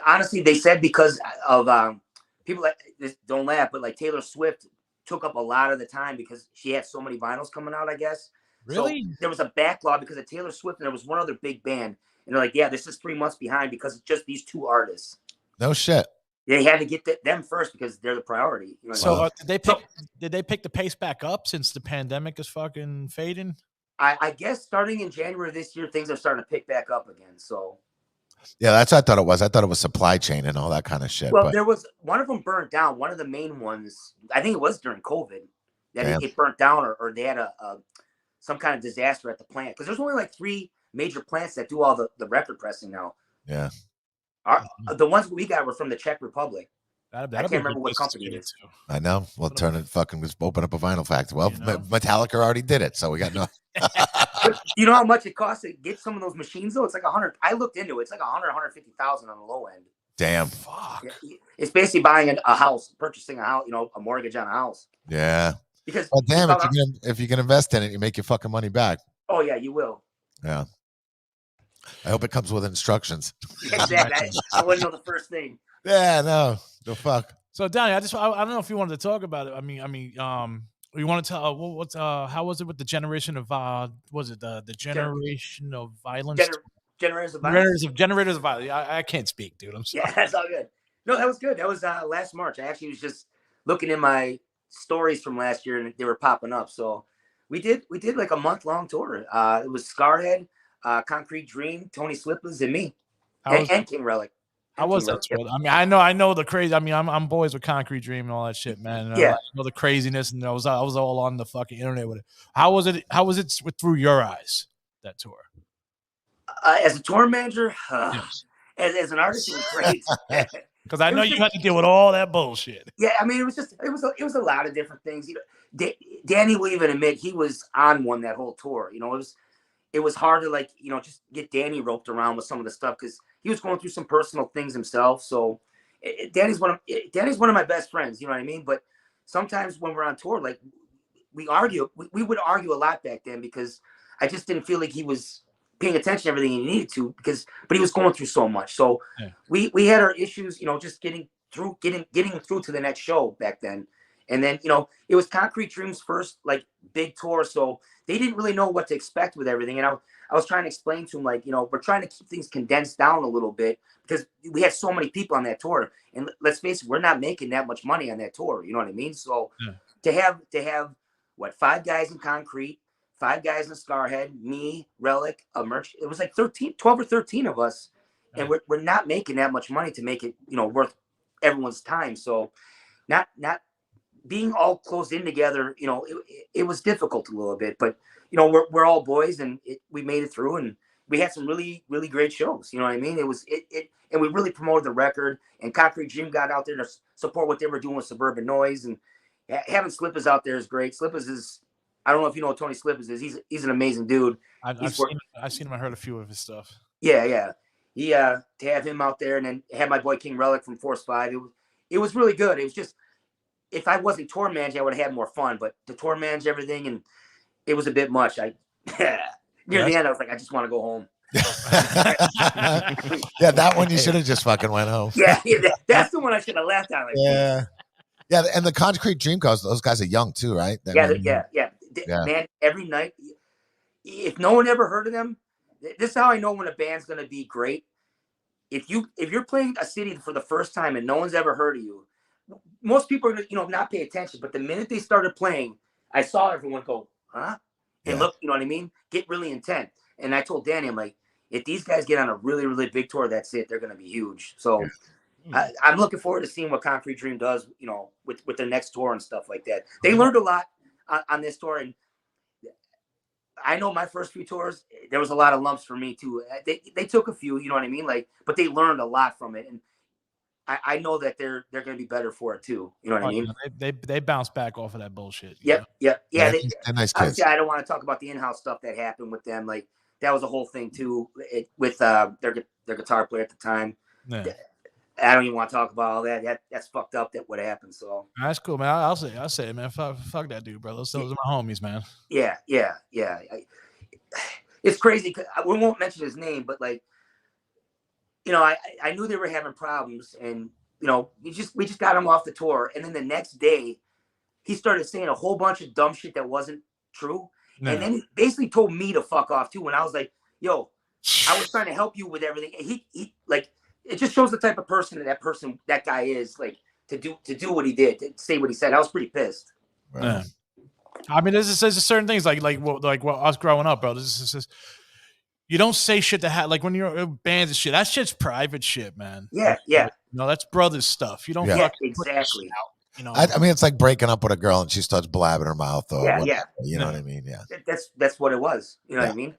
Honestly, they said because of people that don't laugh, but like Taylor Swift took up a lot of the time because she had so many vinyls coming out, I guess. Really? So there was a backlog because of Taylor Swift, and there was one other big band. And they're like, yeah, this is 3 months behind because it's just these two artists. No shit. They had to get them first because they're the priority. You know so did they pick the pace back up since the pandemic is fucking fading? I guess starting in January of this year, things are starting to pick back up again. So yeah, that's what I thought it was. I thought it was supply chain and all that kind of shit. Well, there was one of them burnt down. One of the main ones, I think it was during COVID, that it burnt down or they had some kind of disaster at the plant. Because there's only like 3 major plants that do all the record pressing now. Yeah. The ones we got were from the Czech Republic. I can't remember what company it is. I know. We'll turn it fucking just open up a vinyl factory. Well, Metallica already did it, so we got no. But you know how much it costs to get some of those machines though? It's like 100. I looked into it. It's like 150,000 on the low end. Damn. Fuck. Yeah, it's basically buying a house, purchasing a house. A mortgage on a house. Yeah. Because damn, if you can invest in it, you make your fucking money back. Oh yeah, you will. Yeah. I hope it comes with instructions. Exactly. I wouldn't know the first thing. Yeah, no, the fuck. So Donnie, I don't know if you wanted to talk about it. I mean, you want to tell how was it with the generation of was it the generation of violence? Generators of violence. Generators of violence. I can't speak, dude. I'm sorry. Yeah, that's all good. No, that was good. That was last March. I actually was just looking in my stories from last year, and they were popping up. So we did like a month-long tour. It was Scarhead, Concrete Dream, Tony Slippers, and me, and King Relic. How was that tour? I mean, I know the crazy. I mean, I'm boys with Concrete Dream and all that shit, man. Yeah, I know the craziness, and I was all on the fucking internet with it. How was it? How was it through your eyes, that tour? As a tour manager, as an artist, it was great. Because I know you had to deal with all that bullshit. Yeah, I mean, it was a lot of different things. You know, Danny will even admit he was on one that whole tour. You know, it was hard to just get Danny roped around with some of the stuff because he was going through some personal things himself. So Danny's one of my best friends. You know what I mean? But sometimes when we're on tour, like we argue, we would argue a lot back then because I just didn't feel like he was paying attention to everything he needed to but he was going through so much. So we had our issues, just getting through to the next show back then. And then, it was Concrete Dream's first like big tour. So they didn't really know what to expect with everything. And I was trying to explain to him, like, we're trying to keep things condensed down a little bit because we had so many people on that tour. And let's face it, we're not making that much money on that tour. You know what I mean? So to have 5 guys in Concrete, 5 guys in Scarhead, me, Relic, a merch. It was like 12 or 13 of us. And we're not making that much money to make it, worth everyone's time. So not being all closed in together, it was difficult a little bit, but we're all boys and we made it through and we had some really, really great shows. You know what I mean? It was, and we really promoted the record, and Concrete Dream got out there to support what they were doing with Suburban Noise, and having Slippers out there is great. Slippers is, I don't know if you know what Tony Slippers is. He's an amazing dude. I've seen him. I heard a few of his stuff. Yeah. He to have him out there and then have my boy King Relic from Force 5. It was really good. It was just, if I wasn't tour managing, I would have had more fun. But to tour manage everything, and it was a bit much. Near the end, I was like, I just want to go home. Yeah, that one you should have just fucking went home. Yeah, that's the one I should have left on. Like, yeah, and the Concrete Dream guys, those guys are young too, right? Yeah. Man, every night, if no one ever heard of them, this is how I know when a band's gonna be great. If you're playing a city for the first time and no one's ever heard of you, most people are gonna, not pay attention. But the minute they started playing, I saw everyone go, huh? And look, you know what I mean? Get really intent. And I told Danny, I'm like, if these guys get on a really, really big tour, that's it. They're gonna be huge. So I'm looking forward to seeing what Concrete Dream does, with their next tour and stuff like that. They learned a lot on this tour, and I know my first few tours, there was a lot of lumps for me too. They took a few, you know what I mean? Like, but they learned a lot from it, and I know that they're going to be better for it too. You know what I mean? They bounce back off of that bullshit. Yeah. They're nice kids. I don't want to talk about the in-house stuff that happened with them. Like, that was a whole thing too. With their guitar player at the time. Yeah. I don't even want to talk about all that. That's fucked up. That what happened. So that's cool, man. I'll say it, man. Fuck that dude, bro. Those are my homies, man. Yeah. It's crazy. We won't mention his name, but like, I knew they were having problems, and we just got him off the tour, and then the next day, he started saying a whole bunch of dumb shit that wasn't true, and then he basically told me to fuck off too. And I was like, "Yo, I was trying to help you with everything." He like, it just shows the type of person that guy is, like, to do what he did, to say what he said. I was pretty pissed. Right. Yeah. I mean, there's certain ththings like us growing up, bro. This is. You don't say shit that like when you're bands and shit. That shit's private shit, man. Yeah. That's brothers stuff. You don't. Yeah, exactly. I mean, it's like breaking up with a girl and she starts blabbing her mouth. Or yeah. You know what I mean? Yeah. That's what it was. You know what I mean?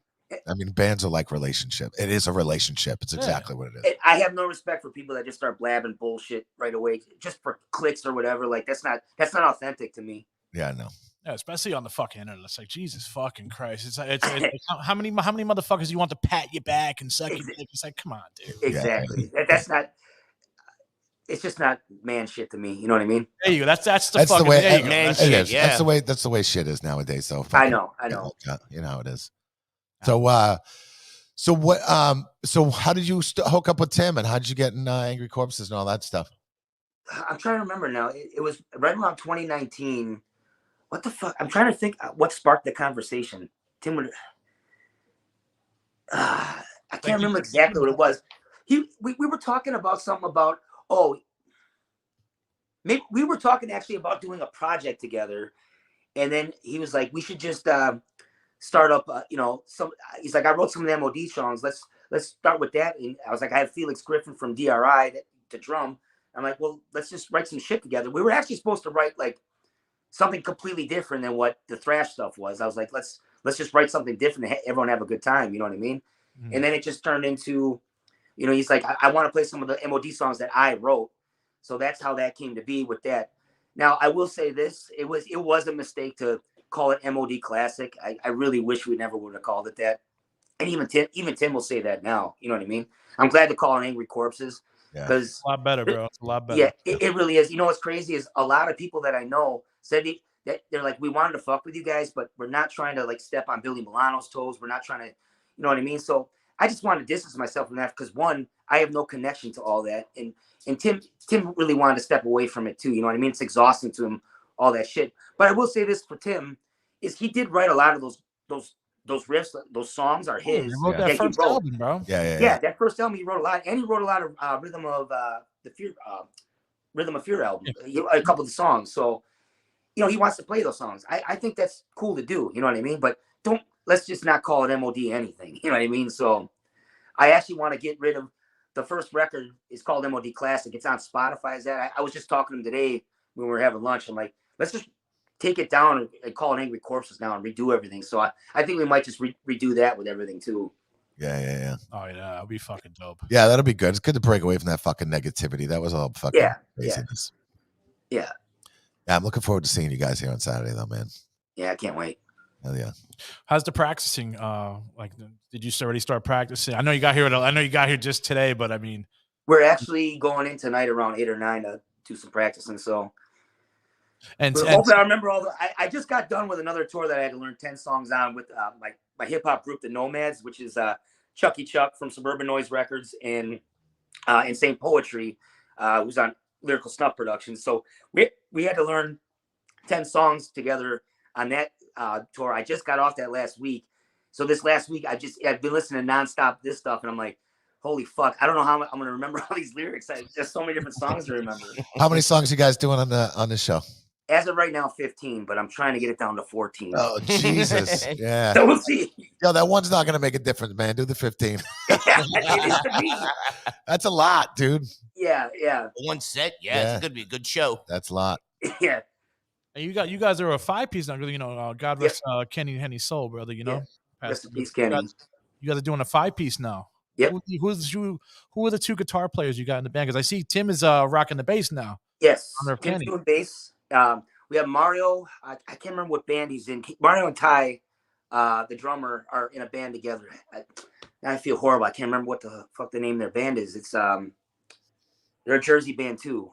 I mean, bands are like relationship. It is a relationship. It's exactly what it is. I have no respect for people that just start blabbing bullshit right away just for clicks or whatever. Like, that's not authentic to me. Yeah, I know. Yeah, especially on the fucking internet. It's like, Jesus fucking Christ. It's how many motherfuckers you want to pat your back and suck your dick? It's like, come on, dude. Exactly. Yeah. That's not. It's just not man shit to me. You know what I mean? There you go. That's the way man shit. Yeah. That's the way shit is nowadays. So I know. You know how it is. So So what? So how did you hook up with Tim, and how did you get in Angry Corpses and all that stuff? I'm trying to remember now. It was right around 2019. What the fuck? I'm trying to think what sparked the conversation. Tim would. I can't remember exactly what it was. We were talking about something about maybe we were talking actually about doing a project together, and then he was like, we should just start up some. He's like, I wrote some of the MOD songs. Let's start with that. And I was like, I have Felix Griffin from DRI to drum. I'm like, well, let's just write some shit together. We were actually supposed to write like something completely different than what the thrash stuff was. I was like, let's just write something different and everyone have a good time. You know what I mean? Mm-hmm. And then it just turned into, he's like, I want to play some of the MOD songs that I wrote. So that's how that came to be with that. Now, I will say this. It was a mistake to call it MOD Classic. I really wish we never would have called it that. And even Tim will say that now. You know what I mean? I'm glad to call it Angry Corpses. Because it's a lot better, bro. It's a lot better. Yeah, it really is. You know what's crazy is a lot of people that I know said that they're like, we wanted to fuck with you guys, but we're not trying to like step on Billy Milano's toes. We're not trying to, you know what I mean? So I just wanted to distance myself from that because one, I have no connection to all that, and Tim really wanted to step away from it too. You know what I mean? It's exhausting to him, all that shit. But I will say this for Tim is he did write a lot of those riffs, those songs are his. He wrote that first album, bro. Yeah, that first album he wrote a lot, and he wrote a lot of Rhythm of Fear album, a couple of the songs. So, he wants to play those songs. I think that's cool to do. You know what I mean? But let's just not call it MOD anything. You know what I mean? So, I actually want to get rid of the first record. It's called MOD Classic. It's on Spotify. Is that? I was just talking to him today when we were having lunch. I'm like, let's just take it down and call it Angry Corpses now and redo everything. So I think we might just redo that with everything too. Yeah. Oh yeah, that'll be fucking dope. Yeah, that'll be good. It's good to break away from that fucking negativity. That was all fucking craziness. Yeah. I'm looking forward to seeing you guys here on Saturday though, man. Yeah, I can't wait. Hell yeah. How's the practicing? Did you already start practicing? I know you got here just today, but I mean, we're actually going in tonight around 8 or 9 to do some practicing. So. And I remember I just got done with another tour that I had to learn 10 songs on with my hip hop group, the Nomads, which is Chucky Chuck from Suburban Noise Records and Insane Poetry, who's on Lyrical Snuff Productions. So we had to learn 10 songs together on that tour. I just got off that last week. So this last week I've been listening nonstop this stuff, and I'm like, holy fuck! I don't know how I'm going to remember all these lyrics. There's so many different songs to remember. How many songs you guys doing on the show? As of right now, 15, but I'm trying to get it down to 14. Oh, Jesus. Yeah. So we'll see. Yo, that one's not going to make a difference, man. Do the 15. It is to me. That's a lot, dude. Yeah. One set, it's going to be a good show. That's a lot. Yeah. And you guys are a 5-piece now, God rest Kenny Henny's soul, brother, Yeah. Rest in peace, Kenny. You guys are doing a 5-piece now. Yep. Who are the 2 guitar players you got in the band? Because I see Tim is rocking the bass now. Yes. Tim's doing bass. We have Mario. I can't remember what band he's in. Mario and Ty, the drummer, are in a band together. I feel horrible. I can't remember what the fuck the name of their band is. It's they're a Jersey band too,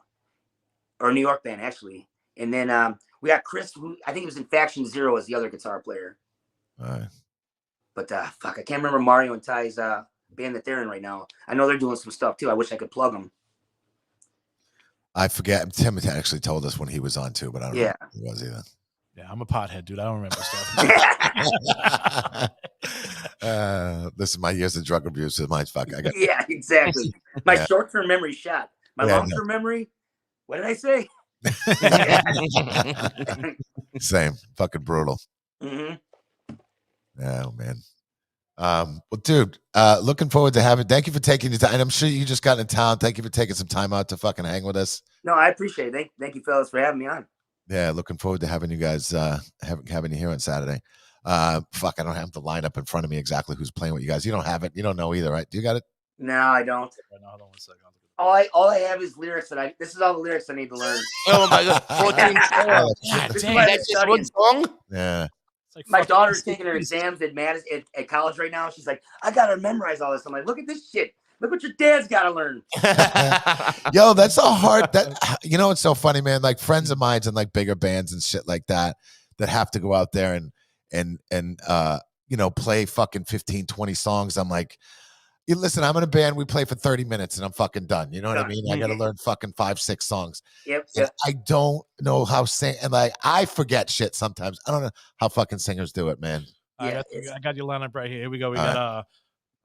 or a New York band actually. And then we got Chris, who I think he was in Faction Zero as the other guitar player. All right. But fuck, I can't remember Mario and Ty's band that they're in right now. I know they're doing some stuff too. I wish I could plug them. I forget. Tim actually told us when he was on too, but I don't know who he was either. Yeah, I'm a pothead, dude. I don't remember stuff. This is my years of drug abuse. Mine's fuck. Yeah, exactly. My short-term memory shot. My long-term memory. What did I say? Same. Fucking brutal. Mm-hmm. Oh man. Well, dude, looking forward to having. Thank you for taking the time. And I'm sure you just got in town. Thank you for taking some time out to fucking hang with us. No, I appreciate it. Thank you, fellas, for having me on. Yeah, looking forward to having you guys having you here on Saturday. Fuck, I don't have the lineup in front of me exactly who's playing with you guys. You don't have it. You don't know either, right? Do you got it? No, I don't. Right now, hold on 1 second. All I have is lyrics this is all the lyrics I need to learn. Oh my God, 14. That's just one song. Yeah. My daughter's taking her exams at college right now. She's like, I gotta memorize all this. I'm like, look at this shit. Look what your dad's gotta learn. Yo, that's a hard. It's so funny, man. Like friends of mine in like bigger bands and shit like that have to go out there and play fucking 15, 20 songs. I'm like, listen, I'm in a band. We play for 30 minutes and I'm fucking done. You know what I mean? I got to learn fucking 5-6 songs. Yep. I don't know how and like I forget shit sometimes. I don't know how fucking singers do it, man. I got your lineup right here. Here we go. We got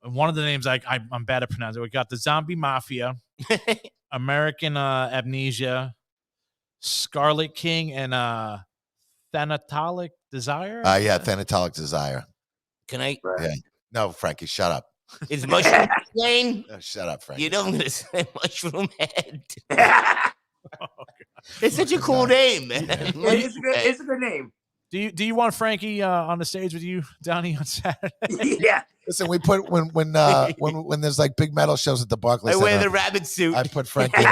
one of the names I'm bad at pronouncing. We got the Zombie Mafia, American Amnesia, Scarlet King, and Thanatolic Desire. Thanatolic Desire. Can I? Yeah. No, Frankie, shut up. Is Mushroom Lane? No, shut up, Frankie. You know I'm gonna say Mushroom Head. Oh, It's such a cool name, man. It's a good name. Do you want Frankie on the stage with you, Donnie, on Saturday? Yeah. Listen, we put when there's like big metal shows at the Barclays I Center, wear the rabbit suit. I put Frankie.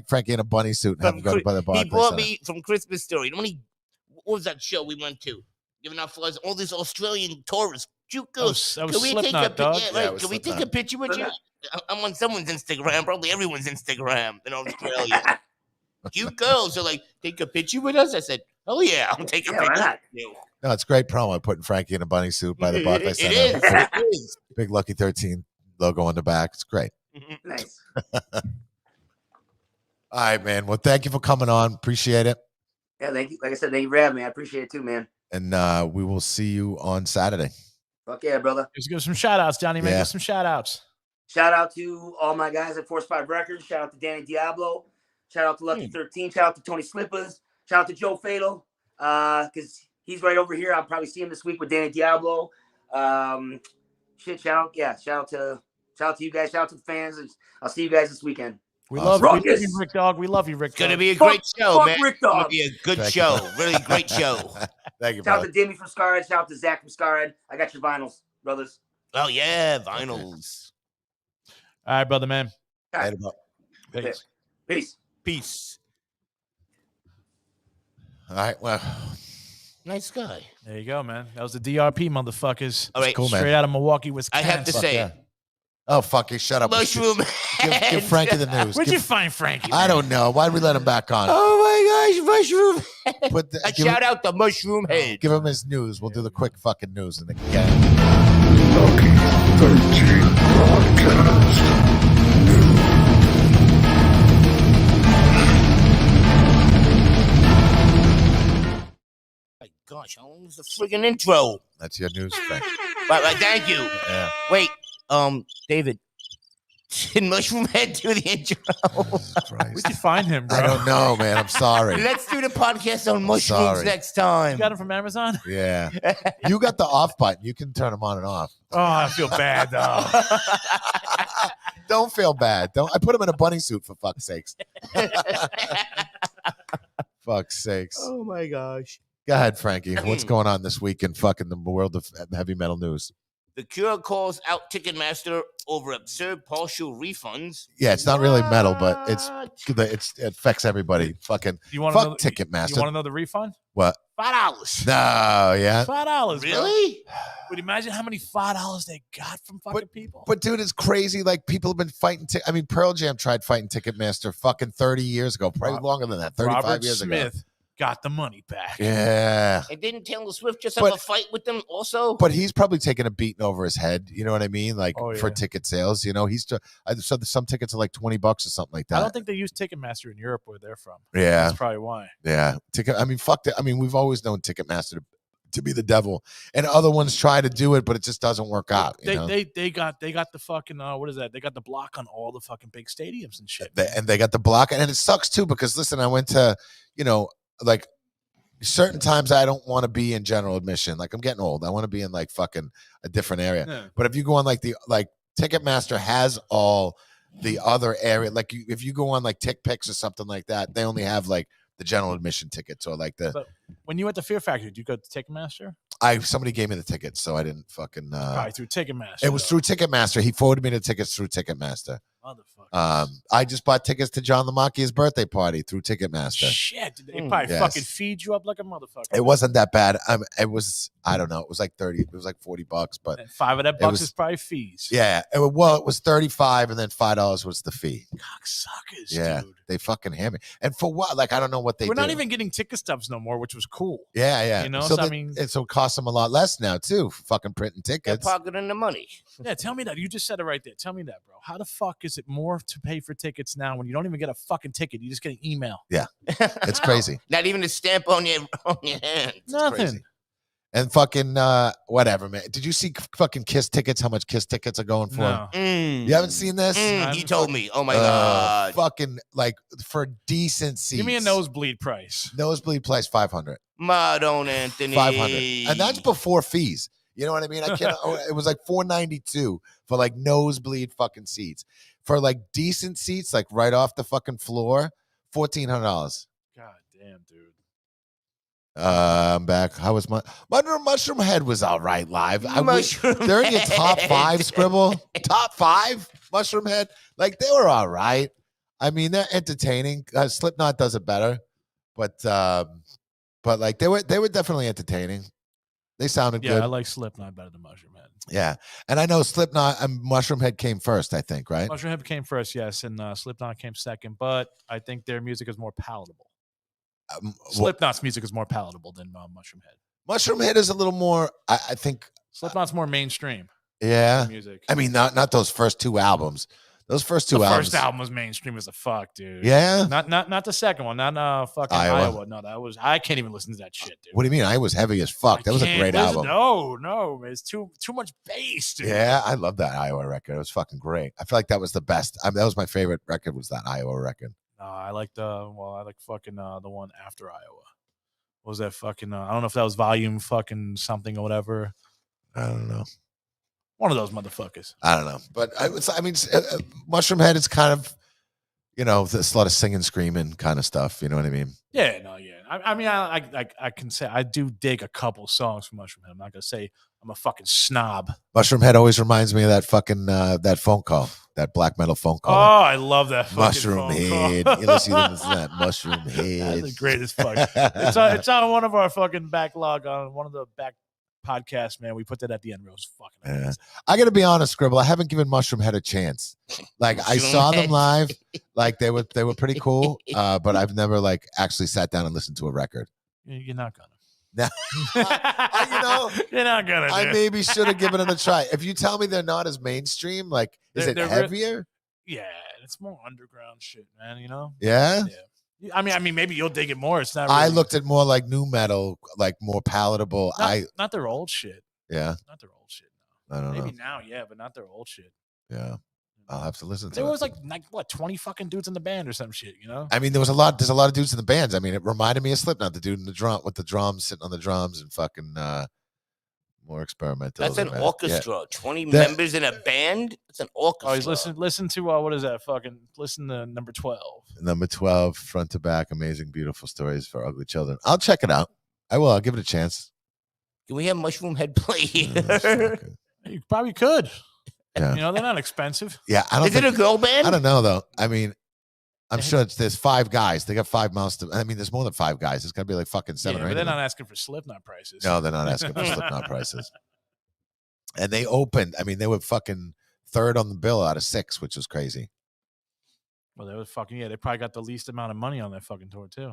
Frankie in a bunny suit and have him go by the Barclays He brought Center. me from Christmas Story. What was that show we went to? Giving out flowers. All these Australian tourists. Cute girls. That was Slipknot, dog. Yeah, right. Can we take a picture with you? I'm on someone's Instagram. Probably everyone's Instagram in Australia. Cute girls are like, take a picture with us. I said, oh yeah, I'll take a picture with you. No, it's great promo. Putting Frankie in a bunny suit by the Barclays Center. It is. Big Lucky 13 logo on the back. It's great. Nice. All right, man. Well, thank you for coming on. Appreciate it. Yeah, thank you. Like I said, thank you for having me. I appreciate it too, man. And we will see you on Saturday. Fuck yeah, brother. Let's give some shout outs, Johnny. Man, give some shout outs. Shout out to all my guys at Force 5 Records. Shout out to Danny Diablo. Shout out to Lucky 13. Shout out to Tony Slippers. Shout out to Joe Fatal. Because he's right over here. I'll probably see him this week with Danny Diablo. Shout out to you guys. Shout out to the fans. I'll see you guys this weekend. We love you, Rick Dog. We love you, Rick Dog. It's going to be a great show, man. Rick Dog. It's going to be a good show. Really great show. Thank you, Shout out brother. to Demi from Scarhead. Shout out to Zach from Scarhead. I got your vinyls, brothers. Oh, yeah, vinyls. All right, brother, man. All right. Peace. Peace. Peace. All right, well. Nice guy. There you go, man. That was the DRP, motherfuckers. All right. Cool, man. Straight out of Milwaukee, Wisconsin. I have to say it. Oh, fuck you. Shut up. Mushroom Give Frankie the news. Where'd you find Frankie? I don't know. Why'd we let him back on? Oh, my gosh, Mushroom Head. A give shout out to Mushroom Head. Give him his news. We'll do the quick fucking news and then get it. Lucky 13 Podcast. My gosh, how long is the friggin' intro? That's your news, Frank. Right, thank you. Yeah. Wait, David, did Mushroom Head do the intro? Where'd you find him, bro? I don't know, man. I'm sorry. Let's do the podcast on mushrooms sorry. next time. You got him from Amazon? Yeah. You got the off button. You can turn them on and off. Oh, I feel bad, though. Don't feel bad. I put him in a bunny suit, for fuck's sakes. Fuck's sakes. Oh, my gosh. Go ahead, Frankie. What's going on this week in fucking the world of heavy metal news? The Cure calls out Ticketmaster over absurd partial refunds. Yeah, it's not really metal, but it affects everybody. Fucking fuck Ticketmaster. You want to know the refund? What? $5. No, yeah. $5. Really? Would you imagine how many $5 they got from fucking people? But dude, it's crazy. Like people have been fighting. Pearl Jam tried fighting Ticketmaster fucking 30 years ago, probably longer than that. 35 Robert years Smith ago. Got the money back. Yeah. And didn't Taylor Swift just have a fight with them also? But he's probably taking a beating over his head. You know what I mean? Like for ticket sales. You know, so some tickets are like $20 or something like that. I don't think they use Ticketmaster in Europe where they're from. Yeah. That's probably why. Yeah. Fuck it. We've always known Ticketmaster to be the devil, and other ones try to do it, but it just doesn't work out. They got the fucking what is that? They got the block on all the fucking big stadiums and shit. They got the block, and it sucks too because listen, I went to like certain times I don't want to be in general admission. Like I'm getting old. I want to be in like fucking a different area. Yeah. But if you go on like Ticketmaster has all the other area. Like if you go on like TickPix or something like that, they only have like the general admission tickets or like the. But when you went to Fear Factory, did you go to Ticketmaster? Somebody gave me the tickets, so I didn't fucking. Probably through Ticketmaster. It was through Ticketmaster. He forwarded me the tickets through Ticketmaster. Motherfucker. I just bought tickets to John LaMacchia's birthday party through Ticketmaster. Shit, they probably Yes. fucking feed you up like a motherfucker. It wasn't that bad. It was, I don't know. It was like 30. It was like $40, but And $5 of that bucks is probably fees. yeah. It was 35, and then $5 was the fee. Cocksuckers, Yeah, dude. they fucking hammer. And for what? Like, I don't know what they. We're do. not even getting ticket stubs no more, which was cool. Yeah. You know, so so I they- mean- and so it costs them a lot less now too. For fucking printing They're tickets. pocketing the money. Yeah, tell me that. You just said it right there. Tell me that, bro. How the fuck is it more to pay for tickets now when you don't even get a fucking ticket? You just get an email. It's crazy. Not even a stamp on your hand. Nothing. Crazy. And fucking whatever, man. Did you see fucking Kiss tickets? How much Kiss tickets are going for? No. You haven't seen this? He told me. Oh my god. Fucking like for decent seats. Give me a nosebleed price. Nosebleed price $500. Madon Anthony. $500, and that's before fees. You know what I mean? I can't. It was like $492 for like nosebleed fucking seats. For like decent seats, like right off the fucking floor, $1,400. God damn, dude. I'm back. How was my Mushroom Head was all right live. Mushroom They're in your top Head. 5, Scribble. Top 5 Mushroom Head. Like they were all right. I mean, they're entertaining. Slipknot does it better, but like they were definitely entertaining. They sounded Yeah, good. I like Slipknot better than Mushroom Head. Yeah, and I know Slipknot and Mushroom Head came first. I think, right? Mushroom Head came first, yes, and Slipknot came second. But I think their music is more palatable. Slipknot's music is more palatable than Mushroom Head. Mushroom Head is a little more. I think. Slipknot's more mainstream. Yeah, Music. I mean, not those first 2 albums. Those first 2 The albums. first album was mainstream as a fuck, dude. Yeah. Not the second one. Not fucking Iowa. Iowa. No, that was. I can't even listen to that shit, dude. What do you mean? I was heavy as fuck. That was a Can't great listen- album. No, man, it's too much bass, dude. Yeah, I love that Iowa record. It was fucking great. I feel like that was the best. I mean, that was my favorite record. Was that Iowa record? No, I like fucking the one after Iowa. What was that fucking? I don't know if that was volume fucking something or whatever. I don't know. One of those motherfuckers. I don't know. But I mean, Mushroom Head is kind of, you know, there's a lot of singing, screaming kind of stuff. You know what I mean? Yeah, no, yeah. I mean, I can say I do dig a couple songs from Mushroom Head. I'm not gonna say I'm a fucking snob. Mushroom Head always reminds me of that fucking that phone call, that black metal phone Oh, call. I love that fucking Mushroom phone Head. call. You listen to that Mushroom Head. That's the greatest fuck. It's on one of our fucking backlog on one of the back podcasts, man. We put that at the end. It was fucking amazing. I got to be honest, Scribble. I haven't given Mushroom Head a chance. Like I saw them live, like they were pretty cool, but I've never like actually sat down and listened to a record. You're not gonna. No. You're not gonna. I dude. maybe should have given it a try. If you tell me they're not as mainstream, like is it They're heavier? Yeah, it's more underground shit, man. You know. Yeah. I mean, maybe you'll dig it more. It's not. I really- looked at more like new metal, like more palatable. Not their old shit. Yeah. Not their old shit. I don't Maybe know. now, yeah, but not their old shit. Yeah. I'll have to listen to There it. was like what 20 fucking dudes in the band or some shit, you know? I mean, there's a lot of dudes in the bands. I mean, it reminded me of Slipknot, the dude in the drum with the drums sitting on the drums and fucking more experimental. That's an man. orchestra. 20 That- members in a band. It's an orchestra. Oh, he's listen to what is that fucking listen to number 12. Yeah. Number 12, front to back, amazing, beautiful stories for ugly children. I'll check it out. I will. I'll give it a chance. Can we have Mushroom Head play here? Okay. You probably could. Yeah. You know, they're not expensive. Yeah, I don't. Is it a think, girl band? I don't know though. I mean, I'm sure there's 5 guys. They got 5 mouths to. I mean, there's more than 5 guys. It's got to be like fucking 7 Yeah, or 8. but they're of them. not asking for Slipknot prices. No, they're not asking for Slipknot prices. And they opened. I mean, they were fucking 3rd on the bill out of 6, which was crazy. Well, they were fucking They probably got the least amount of money on that fucking tour too.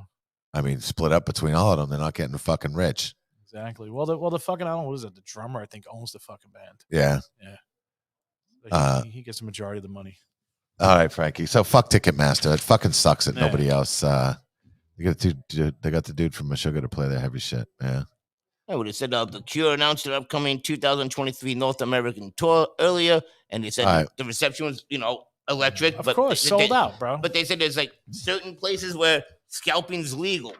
I mean, split up between all of them. They're not getting fucking rich. Exactly. Well, the fucking I don't know what is it? The drummer I think owns the fucking band. Yeah. Like, he gets the majority of the money. All right, Frankie. So fuck Ticketmaster. It fucking sucks that Yeah. nobody else. They got the dude from Meshuggah to play their heavy shit. Yeah. I would have said The Cure announced their upcoming 2023 North American tour earlier, and they said All right. the reception was, electric. Of but course, they- sold out, bro. But they said there's like certain places where scalping's legal.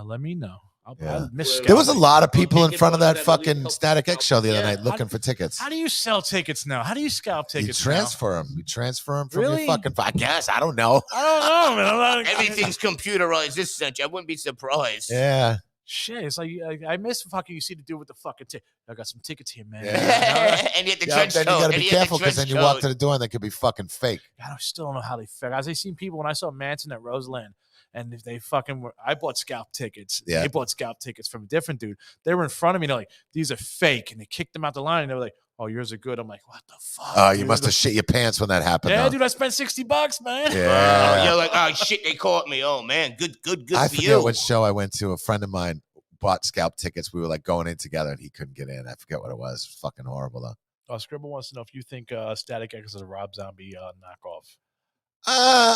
Let me know. Yeah. I'll miss There was a scalping. lot of people in Ticket front of buyers that that really fucking help Static X show the other Yeah. night looking for tickets. How do you sell tickets now? How do you scalp You tickets? transfer them. You transfer them from Really? your fucking. I guess I don't know. Now? I don't know, man. I'm not, Everything's computerized this century. I wouldn't be surprised. Yeah. Shit, it's like I miss fucking. You see the dude with the fucking ticket. I got some tickets here, man. Yeah. And you had the Yeah, trench then coat. you gotta and be he had the careful because then trench you walk coat. to the door and they could be fucking fake. God, I still don't know how they figure. As I seen people when I saw Manson at Roseland, and if they fucking were, I bought scalp tickets. Yeah. They bought scalp tickets from a different dude. They were in front of me. They're like, these are fake, and they kicked them out the line. And they were like, oh, yours are good. I'm like, what the fuck? Oh, you dude? must have shit your pants when that happened. Yeah, though. dude, I spent $60, man. Yeah. You're like, oh shit, they caught me. Oh man, good I for forget you. what show I went to. A friend of mine bought scalp tickets. We were like going in together, and he couldn't get in. I forget what it was. Fucking horrible though. Scribble wants to know if you think Static X is a Rob Zombie knockoff. I'm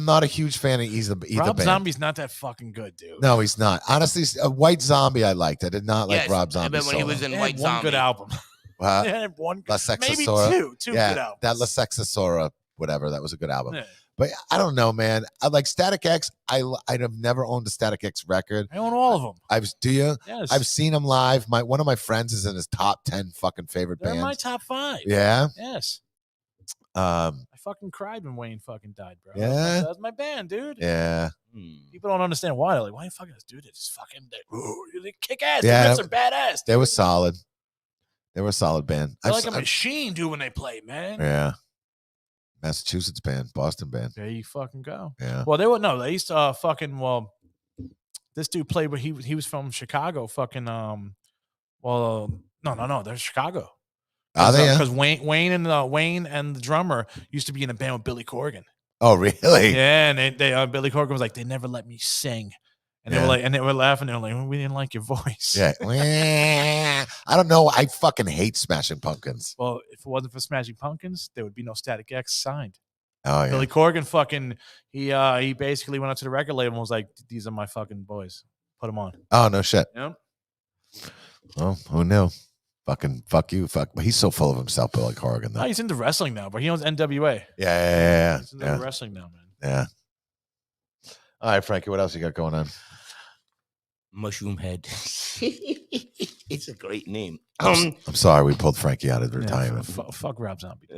not a huge fan of either Rob band. Zombie's not that fucking good, dude. No, he's not. Honestly, a White Zombie I liked. I did not like Yes, Rob I Zombie. bet when he was in They White had one Zombie. good album. Huh? They had one, La maybe Sexasora. two Yeah, good albums. that La Sexasora, whatever. That was a good album. Yeah. But I don't know, man. I like Static X. I'd have never owned a Static X record. I own all of them. Do you? Yes. I've seen him live. One of my friends is in his top 10 fucking favorite They're in my bands. top 5. Yeah. Yes. I fucking cried when Wayne fucking died, bro. Yeah? That was my band, dude. Yeah. People don't understand why. They're like, why you fucking this dude? It's fucking they kick ass. Yeah. Their riffs are badass. They were solid. They were a solid band. They're like a machine, dude, when they play, man. Yeah. Massachusetts band, Boston band. There you fucking go. Yeah. Well, they used to this dude played, but he was from Chicago. Fucking no, they're Chicago. Are they? Because Wayne and the drummer used to be in a band with Billy Corgan. Oh, really? Yeah, and they Billy Corgan was like, they never let me sing, and they were laughing. They were like, well, we didn't like your voice. Yeah. I don't know. I fucking hate Smashing Pumpkins. Well, if it wasn't for Smashing Pumpkins, there would be no Static X signed. Oh, yeah. Billy Corgan fucking he basically went up to the record label and was like, these are my fucking boys. Put them on. Oh, no shit. Yeah. Well, who knew? Fucking fuck you. Fuck. But he's so full of himself, Billy Corgan, though. Oh, he's into wrestling now, but he owns NWA. Yeah. He's into wrestling now, man. Yeah. All right, Frankie, what else you got going on? Mushroom Head. It's a great name. I'm sorry we pulled Frankie out of retirement. Fuck Rob Zombie.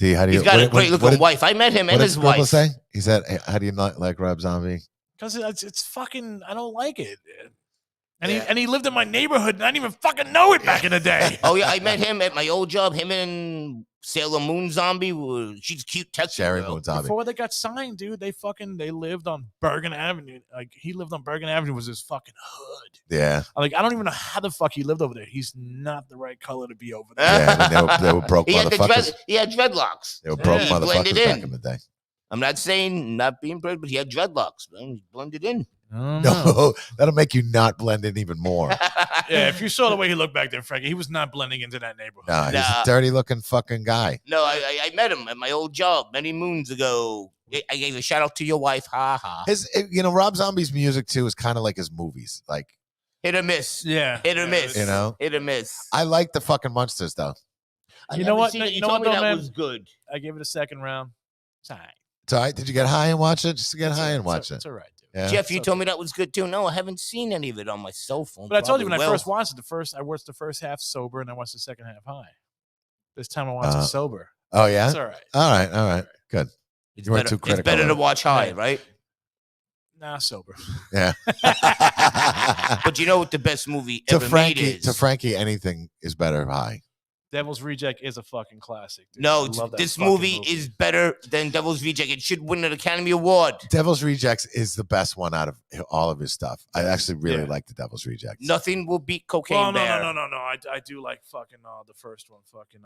D, how do you? He's got a great looking wife. I met him and his wife. Say? He said, hey, "How do you not like Rob Zombie?" Because it's fucking. I don't like it. And he lived in my neighborhood, and I didn't even fucking know it back in the day. Oh yeah, I met him at my old job. Him and Sailor Moon Zombie. She's a cute Texas Sherry girl. Moon Zombie. Before they got signed, dude, they lived on Bergen Avenue. Like he lived on Bergen Avenue, was his fucking hood. Yeah. Like I don't even know how the fuck he lived over there. He's not the right color to be over there. Yeah, I mean, they were broke He had motherfuckers. he had dreadlocks. They were broke He motherfuckers blended back in. in the day. I'm not saying not being bred, but he had dreadlocks. Man. He blended in. No, that'll make you not blend in even more. Yeah, if you saw the way he looked back there, Frankie, he was not blending into that neighborhood. No, he's a dirty looking fucking guy. No, I met him at my old job many moons ago. I gave a shout out to your wife. Ha ha. Rob Zombie's music too is kind of like his movies, like hit or miss. Yeah, hit or miss. You know, hit or miss. I like the fucking Monsters though. You know what? You told me that was good. I gave it a second round. It's all right. It's all right. Did you get high and watch it? Just to get high and watch it. It's all right, dude. Yeah. Jeff, you told me that was good too. No, I haven't seen any of it on my cell phone. But I told you when I first watched it, I watched the first half sober and I watched the second half high. This time I watched it sober. Oh yeah. It's all right. All right. Good. It's you weren't too critical. It's better to watch high, right? Nah, sober. Yeah. But you know what the best movie to ever Frankie, made is? To Frankie, anything is better high. Devil's Reject is a fucking classic. Dude. No, this movie is better than Devil's Reject. It should win an Academy Award. Devil's Rejects is the best one out of all of his stuff. I actually really like the Devil's Rejects. Nothing will beat Cocaine Bear. No. I do like fucking the first one. Fucking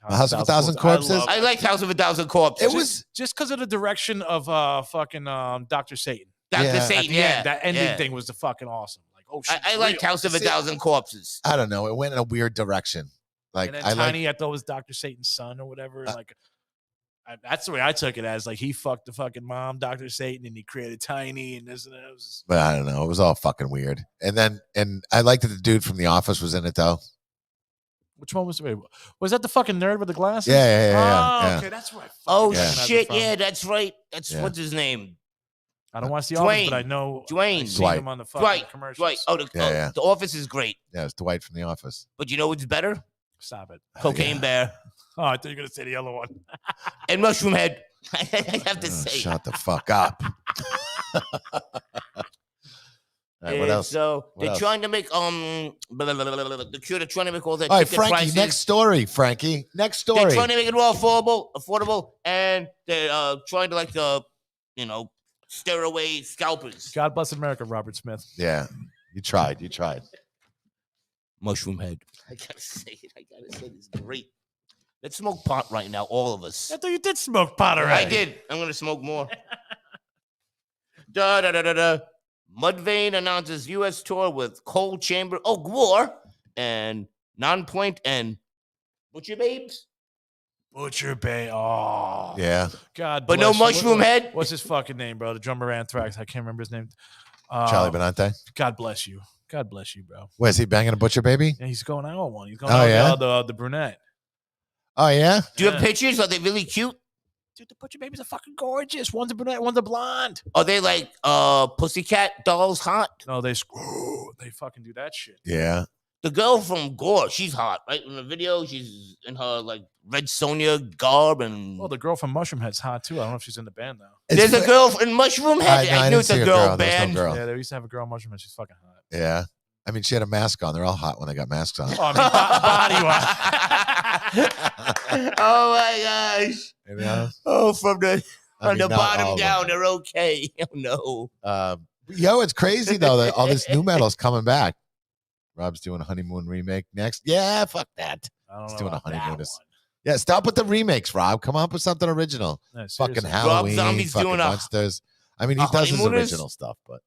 House of a Thousand Corpses. I liked House of a Thousand Corpses. It was just because of the direction of fucking Dr. Satan. Dr. Satan, yeah. That ending thing was the fucking awesome. Like, oh shit. I liked House of a Thousand Corpses. I don't know. It went in a weird direction. Like, and then Tiny, I thought was Dr. Satan's son or whatever. That's the way I took it as. Like, he fucked the fucking mom, Dr. Satan, and he created Tiny and this and that. But I don't know. It was all fucking weird. And I liked that the dude from The Office was in it though. Which one was it? Was that the fucking nerd with the glasses? Yeah. Okay, that's right. Oh shit, yeah, that's right. That's what's his name. I don't watch The Office, but I know Dwayne. him on the fucking commercials. Dwight. Oh, the Office is great. Yeah, it's Dwight from The Office. But you know what's better? Stop it. Cocaine Bear. Oh, I thought you were gonna say the other one. And Mushroom Head. I have to say. Shut the fuck up. All right, what else? So What they're else? trying to make the Cure. They're trying to make all that All right, ticket Frankie. prices. Next story, Frankie. Next They're story. trying to make it more affordable, and they're trying to steer away scalpers. God bless America, Robert Smith. Yeah, you tried. You tried. Mushroom Head. I gotta say it. It's great. Let's smoke pot right now, all of us. I thought you did smoke pot already. I did. I'm gonna smoke more. Da da da da da. Mudvayne announces U.S. tour with Cold Chamber, Gwar, and Nonpoint and Butcher Babes. Butcher Bay. Oh. Yeah. God But no bless- Mushroom Head? What's his fucking name, bro? The drummer Anthrax. I can't remember his name. Charlie Benante. God bless you. God bless you, bro. Where is he banging a butcher baby? Yeah, he's going out with one. He's going Oh, out yeah? with the brunette. Oh yeah. Do you have pictures? Are they really cute? Dude, the Butcher Babies are fucking gorgeous. One's a brunette, one's a blonde. Are they like pussycat dolls hot? No, they fucking do that shit. Yeah. The girl from Gore, she's hot, right? In the video, she's in her like Red Sonja garb and. Well, the girl from Mushroom Head's hot too. I don't know if she's in the band though. There's a girl in Mushroom Head. I knew didn't it's a see girl There was no band. girl. Yeah, they used to have a girl in Mushroom Head. She's fucking hot. Yeah. I mean, she had a mask on. They're all hot when they got masks on. Oh, I mean, body wise. Oh my gosh. You know? Oh, from the I mean, the not all bottom of down, them. they're okay. Oh no. Yo, it's crazy though that all this new metal's coming back. Rob's doing a honeymoon remake next. Yeah, fuck that. I don't He's know doing a about that honeymoon. one. Yeah, stop with the remakes, Rob. Come up with something original. No, Fucking seriously. Halloween, Zombie's fucking doing a- monsters. I mean, he a does his honeymooners? original stuff, but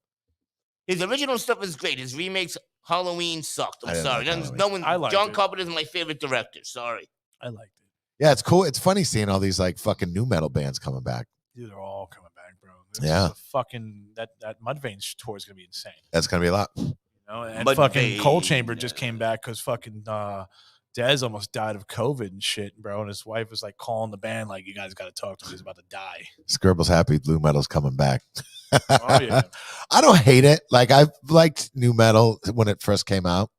His original stuff is great. His remakes, Halloween sucked. I I'm didn't sorry. like No Halloween. one. I liked John it. Carpenter's my favorite director. Sorry. I liked it. yeah, it's cool. It's funny seeing all these like fucking new metal bands coming back. Dude, they're all coming back, bro. Yeah. Fucking that Mudvayne tour is gonna be insane. That's gonna be a lot. You know, and Mudvayne, fucking Cold Chamber just came back because fucking Dez almost died of COVID and shit, bro. And his wife was like calling the band, like, you guys got to talk to him. He's about to die. Scribble's happy blue metal's coming back. Oh, yeah. I don't hate it. Like I liked new metal when it first came out.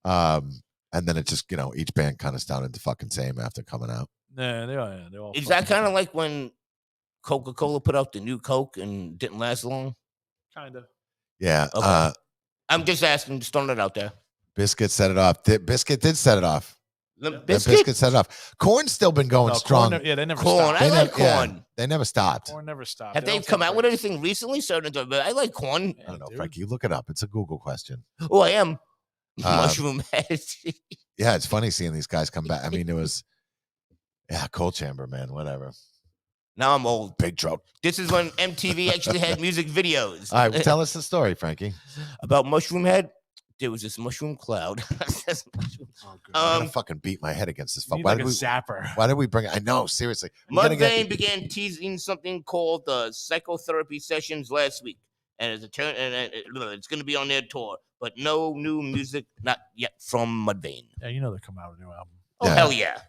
And then it just, each band kind of sounded the fucking same after coming out. Yeah, they're all Is that kind of like when Coca-Cola put out the new Coke and didn't last long? kind of? Yeah. Okay. I'm just asking, just throwing it out there. Biscuit set it off. Biscuit did set it off. Limp Biscuit Bizkit? set it off. Corn's still been going strong. They never Corn. stopped. I like never, yeah, Corn. they never stopped. Corn never stopped. Have they don't come sound out with great. anything recently? But I like Corn. I don't know, dude. Frankie. You look it up. It's a Google question. Oh, I am. Uh, Mushroom Head. Yeah, it's funny seeing these guys come back. I mean, it was, Cold Chamber, man, whatever. Now I'm old. Big trout. This is when MTV actually had music videos. All right, well, tell us the story, Frankie. About Mushroom Head. There was this mushroom cloud. Oh, good. I'm gonna fucking beat my head against this. You need Why like did a we? zapper. Why did we bring it? I know, seriously. We gotta Mudvayne began teasing something called the psychotherapy sessions last week, and as a turn, it's going to be on their tour, but no new music, not yet from Mudvayne. Yeah, you know they're coming out with a new album. Oh Yeah. hell yeah!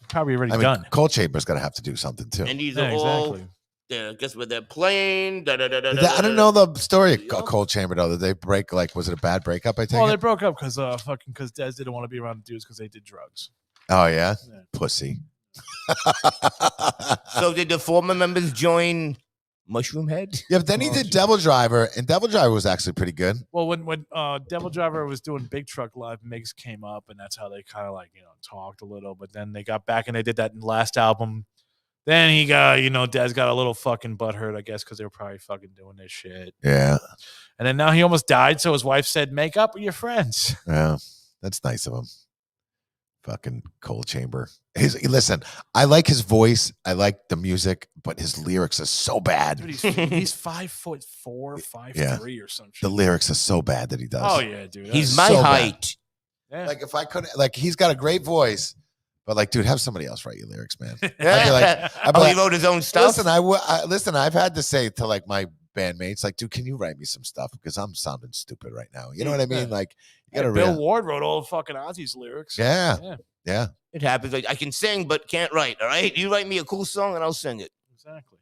Probably already I mean, done. Cold Chamber's gonna have to do something too. And these Yeah, are all. exactly. Guess what they're playing? I don't know the story of Cold Chamber though. Did they break? Like, was it a bad breakup? I think. Well, they broke up because Dez didn't want to be around the dudes because they did drugs. Oh yeah, Yeah. pussy. So did the former members join Mushroom Head? Yeah, but then he Oh, did geez. Devil Driver, and Devil Driver was actually pretty good. Well, when Devil Driver was doing Big Truck Live, Migs came up, and that's how they kind of talked a little. But then they got back and they did that in the last album. Then he got, Dez got a little fucking butthurt, I guess, because they were probably fucking doing this shit. Yeah, And then now he almost died, so his wife said, "Make up with your friends." yeah, that's nice of him. Fucking Cold Chamber. Listen, I like his voice. I like the music, but his lyrics are so bad. Dude, he's 5'4", 5'3" or some shit. The lyrics are so bad that he does. Oh yeah, dude. He's That's- my so bad. height. yeah. Like if I couldn't, like he's got a great voice, but like, dude, have somebody else write your lyrics, man. I'd be like, Oh, like, he wrote his own stuff. Listen, listen. I've had to say to like my bandmates, like, dude, can you write me some stuff because I'm sounding stupid right now. You know what I mean? Yeah. Like, you Yeah, gotta Bill real. Ward wrote all fucking Ozzy's lyrics. Yeah, yeah. It happens. Like, I can sing, but can't write. All right, you write me a cool song, and I'll sing it. Exactly.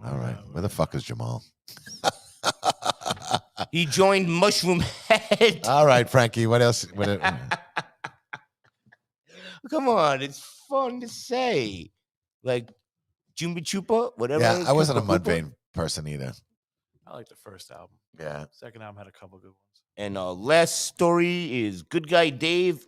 All right, where the fuck is Jamal? He joined Mushroom Head. All right, Frankie. What else? Come on, it's fun to say. Like Jumba Chupa, whatever. Yeah, I wasn't a Koopa Koopa. Mudvayne person either. I like the first album. Yeah. Second album had a couple good ones. And last story is good guy Dave.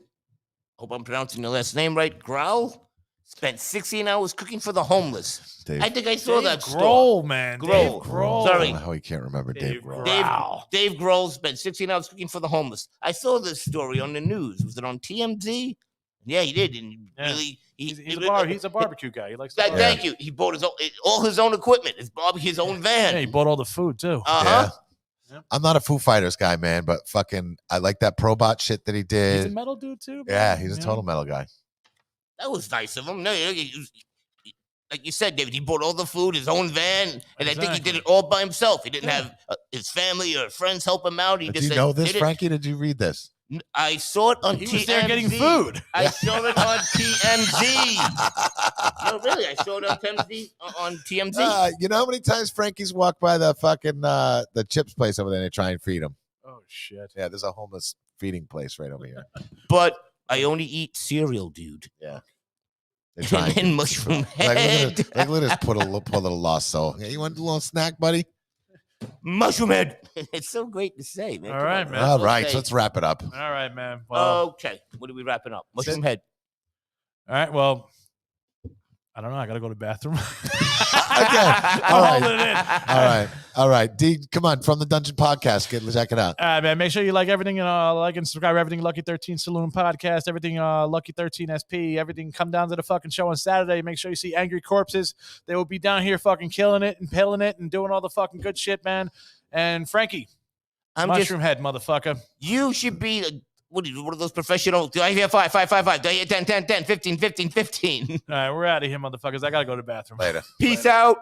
Hope I'm pronouncing the last name right. Growl spent 16 hours cooking for the homeless. Dave. I think I saw that Grohl, story. man. Grohl. Dave Grohl. Sorry. I don't know how he can't remember Dave Grohl. Dave Grohl spent 16 hours cooking for the homeless. I saw this story on the news. Was it on TMZ? Yeah, he did. And really, he's a barbecue guy. He likes to Thank you. He bought all his own equipment. His barbecue, his own van. Yeah, he bought all the food too. Uh-huh. Yeah. I'm not a Foo Fighters guy, man, but fucking, I like that Probot shit that he did. He's a metal dude too. Bro. Yeah, he's a total metal guy. That was nice of him. No, like you said, David, he bought all the food, his own van, and I think he did it all by himself. He didn't have his family or friends help him out. Did you know this, Frankie? Did you read this? I saw it on TMZ. He was there getting food. I saw it on TMZ. No, really, I saw it on TMZ. You know how many times Frankie's walked by the fucking the chips place over there and they try and feed him? Oh shit! Yeah, there's a homeless feeding place right over here. But I only eat cereal, dude. Yeah. They're trying. And mushroom head. Look at this poor little lost soul. Yeah, you want a little snack, buddy? Mushroom head. It's so great to say, man. All right, man. All right, so let's wrap it up. All right, man. Well, okay. What are we wrapping up? Mushroom head. All right. Well, I don't know. I got to go to the bathroom. Okay. All right. Dee, come on. From the Dungeon Podcast. Check it out. All right, man. Make sure you like everything and like and subscribe everything Lucky 13 Saloon Podcast, everything Lucky 13SP, everything. Come down to the fucking show on Saturday. Make sure you see Angry Corpses. They will be down here fucking killing it and pilling it and doing all the fucking good shit, man. And Frankie, mushroom head, motherfucker. You should be one of those professional. Do I hear 5, 5, 5, 5? Do I hear 10, 10, 10, 15, 15, 15? All right, we're out of here, motherfuckers. I got to go to the bathroom. Later. Peace out.